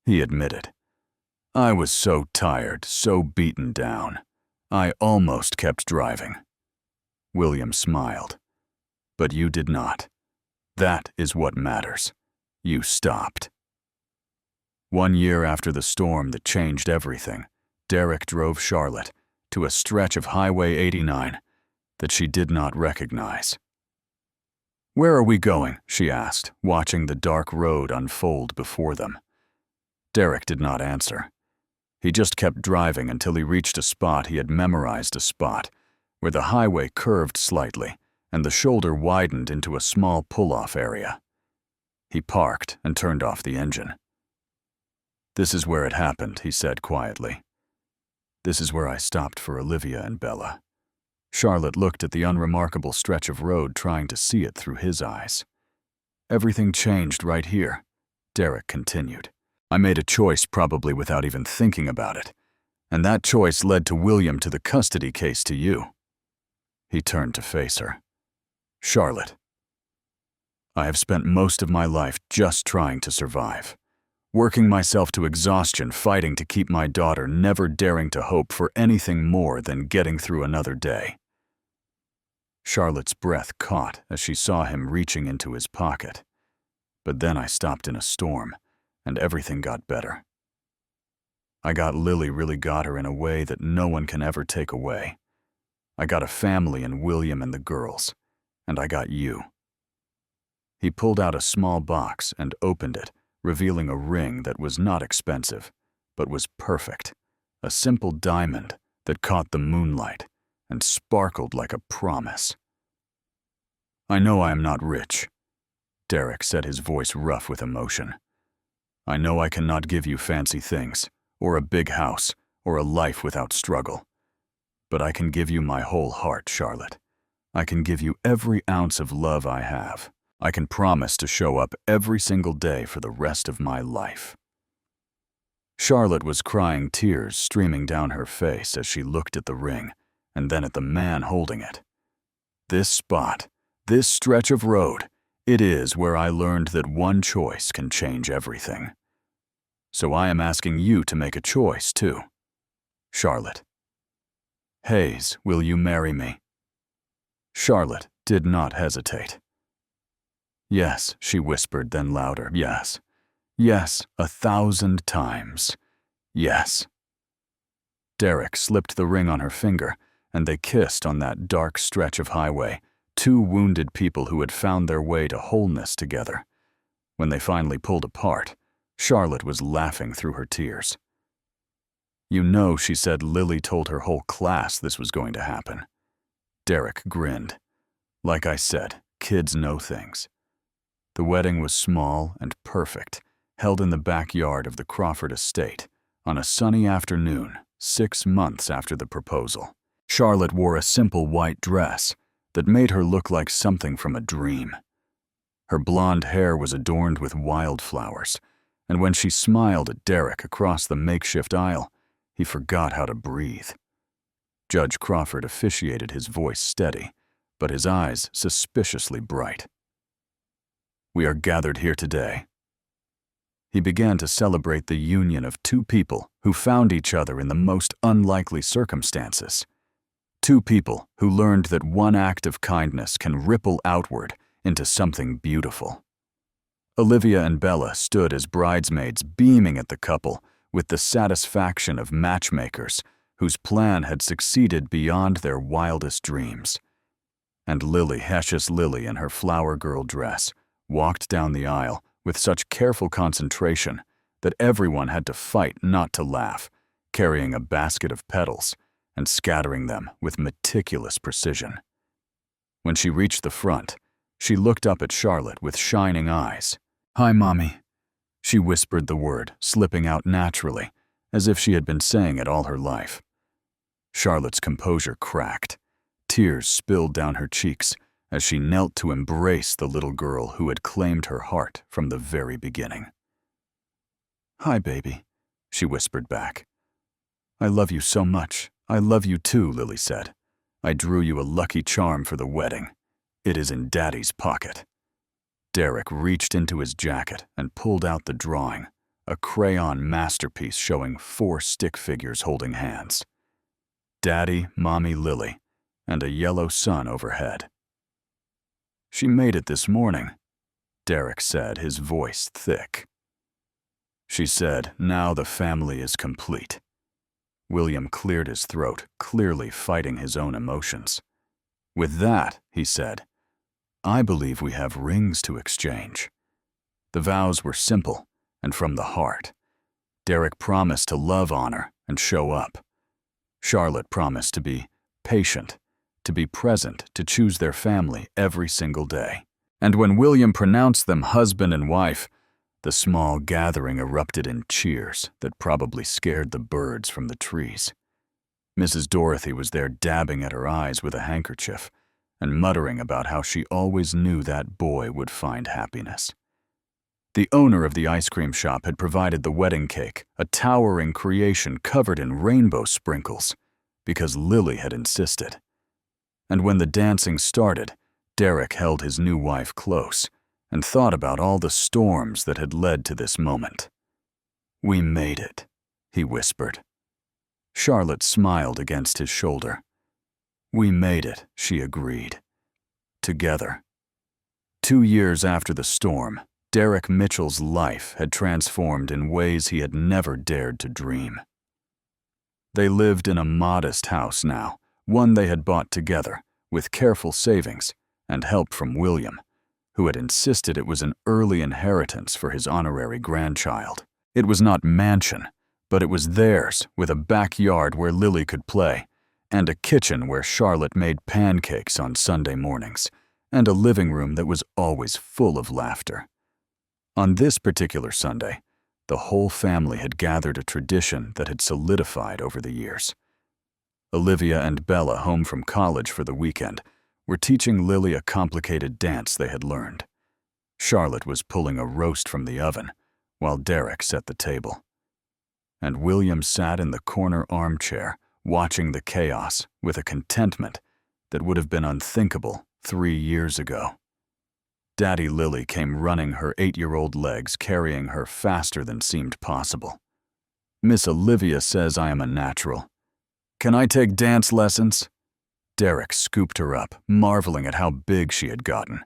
Speaker 1: he admitted. "I was so tired, so beaten down. I almost kept driving." William smiled. "But you did not. That is what matters. You stopped." 1 year after the storm that changed everything, Derek drove Charlotte to a stretch of Highway 89 that she did not recognize. "Where are we going?" she asked, watching the dark road unfold before them. Derek did not answer. He just kept driving until he reached a spot he had memorized, a spot where the highway curved slightly and the shoulder widened into a small pull-off area. He parked and turned off the engine. "This is where it happened," he said quietly. "This is where I stopped for Olivia and Bella." Charlotte looked at the unremarkable stretch of road, trying to see it through his eyes. "Everything changed right here," Derek continued. "I made a choice probably without even thinking about it, and that choice led to William, to the custody case, to you." He turned to face her. "Charlotte, I have spent most of my life just trying to survive, working myself to exhaustion, fighting to keep my daughter, never daring to hope for anything more than getting through another day." Charlotte's breath caught as she saw him reaching into his pocket. "But then I stopped in a storm, and everything got better. I got Lily, really got her in a way that no one can ever take away. I got a family in William and the girls, and I got you." He pulled out a small box and opened it, revealing a ring that was not expensive, but was perfect, a simple diamond that caught the moonlight and sparkled like a promise. "I know I am not rich," Derek said, his voice rough with emotion. "I know I cannot give you fancy things, or a big house, or a life without struggle. But I can give you my whole heart, Charlotte. I can give you every ounce of love I have. I can promise to show up every single day for the rest of my life." Charlotte was crying, tears streaming down her face as she looked at the ring and then at the man holding it. "This spot, this stretch of road, it is where I learned that one choice can change everything. So I am asking you to make a choice too, Charlotte." Hayes, will you marry me? Charlotte did not hesitate. Yes, she whispered, then louder. Yes. Yes, 1,000 times. Yes. Derek slipped the ring on her finger, and they kissed on that dark stretch of highway, two wounded people who had found their way to wholeness together. When they finally pulled apart, Charlotte was laughing through her tears. You know, she said, Lily told her whole class this was going to happen. Derek grinned. Like I said, kids know things. The wedding was small and perfect, held in the backyard of the Crawford estate on a sunny afternoon 6 months after the proposal. Charlotte wore a simple white dress that made her look like something from a dream. Her blonde hair was adorned with wildflowers, and when she smiled at Derek across the makeshift aisle, he forgot how to breathe. Judge Crawford officiated, his voice steady, but his eyes suspiciously bright. We are gathered here today. He began to celebrate the union of two people who found each other in the most unlikely circumstances. Two people who learned that one act of kindness can ripple outward into something beautiful. Olivia and Bella stood as bridesmaids, beaming at the couple with the satisfaction of matchmakers whose plan had succeeded beyond their wildest dreams. And Lily, Hecious Lily in her flower girl dress, walked down the aisle with such careful concentration that everyone had to fight not to laugh, carrying a basket of petals and scattering them with meticulous precision. When she reached the front, she looked up at Charlotte with shining eyes. Hi, Mommy. She whispered the word, slipping out naturally, as if she had been saying it all her life. Charlotte's composure cracked. Tears spilled down her cheeks as she knelt to embrace the little girl who had claimed her heart from the very beginning. Hi, baby, she whispered back. I love you so much. I love you too, Lily said. I drew you a lucky charm for the wedding. It is in Daddy's pocket. Derek reached into his jacket and pulled out the drawing, a crayon masterpiece showing 4 stick figures holding hands. Daddy, Mommy, Lily, and a yellow sun overhead. She made it this morning, Derek said, his voice thick. She said, now the family is complete. William cleared his throat, clearly fighting his own emotions. With that, he said, I believe we have rings to exchange. The vows were simple and from the heart. Derek promised to love, honor, and show up. Charlotte promised to be patient, to be present, to choose their family every single day. And when William pronounced them husband and wife, the small gathering erupted in cheers that probably scared the birds from the trees. Mrs. Dorothy was there dabbing at her eyes with a handkerchief and muttering about how she always knew that boy would find happiness. The owner of the ice cream shop had provided the wedding cake, a towering creation covered in rainbow sprinkles, because Lily had insisted. And when the dancing started, Derek held his new wife close and thought about all the storms that had led to this moment. We made it, he whispered. Charlotte smiled against his shoulder. We made it, she agreed. Together. 2 years after the storm, Derek Mitchell's life had transformed in ways he had never dared to dream. They lived in a modest house now, one they had bought together, with careful savings and help from William, who had insisted it was an early inheritance for his honorary grandchild. It was not mansion, but it was theirs, with a backyard where Lily could play, and a kitchen where Charlotte made pancakes on Sunday mornings, and a living room that was always full of laughter. On this particular Sunday, the whole family had gathered a tradition that had solidified over the years. Olivia and Bella, home from college for the weekend, were teaching Lily a complicated dance they had learned. Charlotte was pulling a roast from the oven, while Derek set the table. And William sat in the corner armchair, watching the chaos with a contentment that would have been unthinkable 3 years ago. Daddy Lily came running her 8-year-old legs, carrying her faster than seemed possible. Miss Olivia says I am a natural. Can I take dance lessons? Derek scooped her up, marveling at how big she had gotten.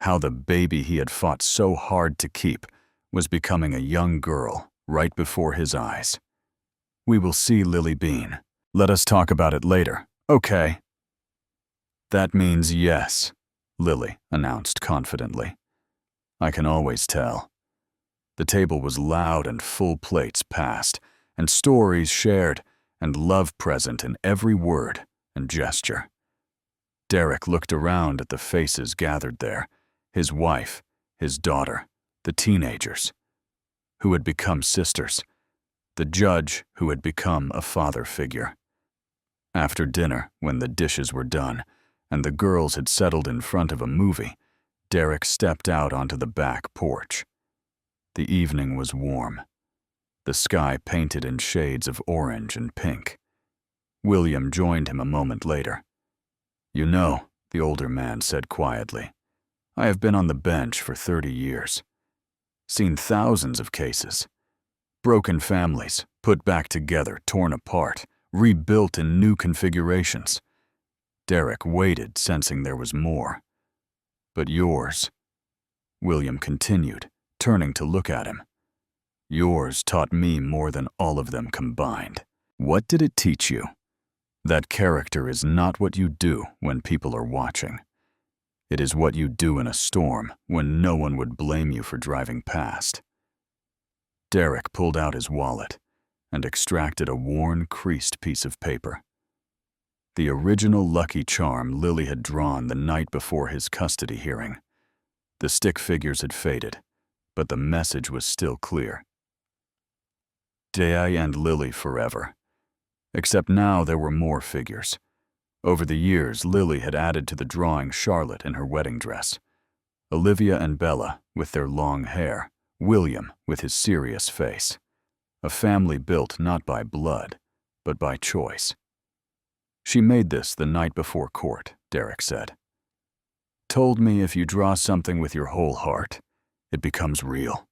Speaker 1: How the baby he had fought so hard to keep was becoming a young girl right before his eyes. We will see, Lily Bean. Let us talk about it later, okay? That means yes, Lily announced confidently. I can always tell. The table was loud and full plates passed, and stories shared, and love present in every word and gesture. Derek looked around at the faces gathered there, his wife, his daughter, the teenagers, who had become sisters, the judge who had become a father figure. After dinner, when the dishes were done, and the girls had settled in front of a movie, Derek stepped out onto the back porch. The evening was warm, the sky painted in shades of orange and pink. William joined him a moment later. You know, the older man said quietly, I have been on the bench for 30 years. Seen thousands of cases. Broken families, put back together, torn apart, rebuilt in new configurations. Derek waited, sensing there was more. But yours, William continued, turning to look at him. Yours taught me more than all of them combined. What did it teach you? That character is not what you do when people are watching. It is what you do in a storm when no one would blame you for driving past. Derek pulled out his wallet and extracted a worn, creased piece of paper. The original Lucky Charm Lily had drawn the night before his custody hearing. The stick figures had faded, but the message was still clear. Day and Lily forever. Except now there were more figures. Over the years, Lily had added to the drawing Charlotte in her wedding dress, Olivia and Bella with their long hair, William with his serious face. A family built not by blood, but by choice. She made this the night before court, Derek said. Told me if you draw something with your whole heart, it becomes real.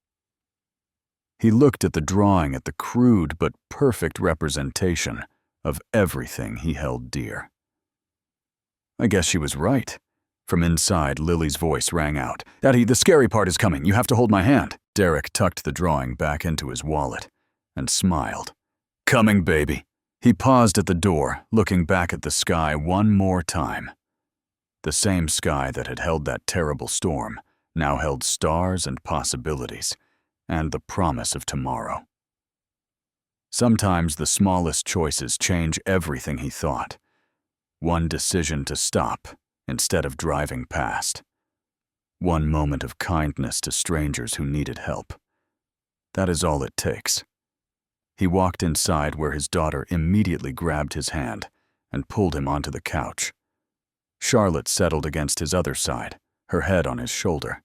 Speaker 1: He looked at the drawing, at the crude but perfect representation of everything he held dear. I guess she was right. From inside, Lily's voice rang out. Daddy, the scary part is coming. You have to hold my hand. Derek tucked the drawing back into his wallet and smiled. Coming, baby. He paused at the door, looking back at the sky one more time. The same sky that had held that terrible storm now held stars and possibilities, and the promise of tomorrow. Sometimes the smallest choices change everything he thought. One decision to stop instead of driving past. One moment of kindness to strangers who needed help. That is all it takes. He walked inside where his daughter immediately grabbed his hand and pulled him onto the couch. Charlotte settled against his other side, her head on his shoulder.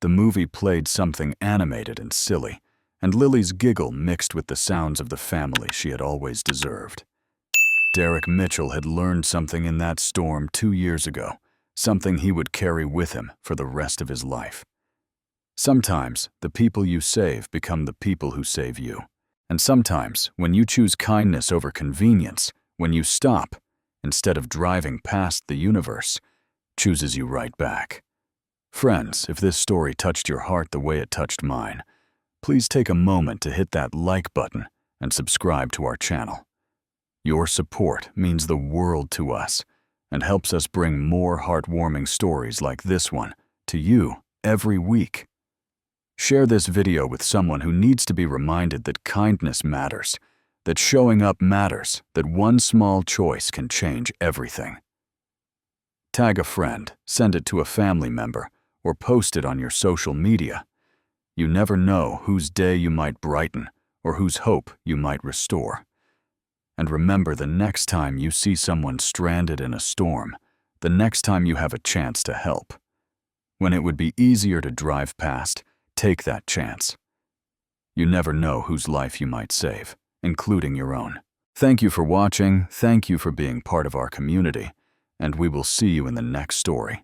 Speaker 1: The movie played something animated and silly, and Lily's giggle mixed with the sounds of the family she had always deserved. Derek Mitchell had learned something in that storm 2 years ago, something he would carry with him for the rest of his life. Sometimes the people you save become the people who save you. And sometimes, when you choose kindness over convenience, when you stop, instead of driving past the universe, chooses you right back. Friends, if this story touched your heart the way it touched mine, please take a moment to hit that like button and subscribe to our channel. Your support means the world to us and helps us bring more heartwarming stories like this one to you every week. Share this video with someone who needs to be reminded that kindness matters, that showing up matters, that one small choice can change everything. Tag a friend, send it to a family member, or post it on your social media. You never know whose day you might brighten or whose hope you might restore. And remember, the next time you see someone stranded in a storm, the next time you have a chance to help, when it would be easier to drive past, take that chance. You never know whose life you might save, including your own. Thank you for watching, thank you for being part of our community, and we will see you in the next story.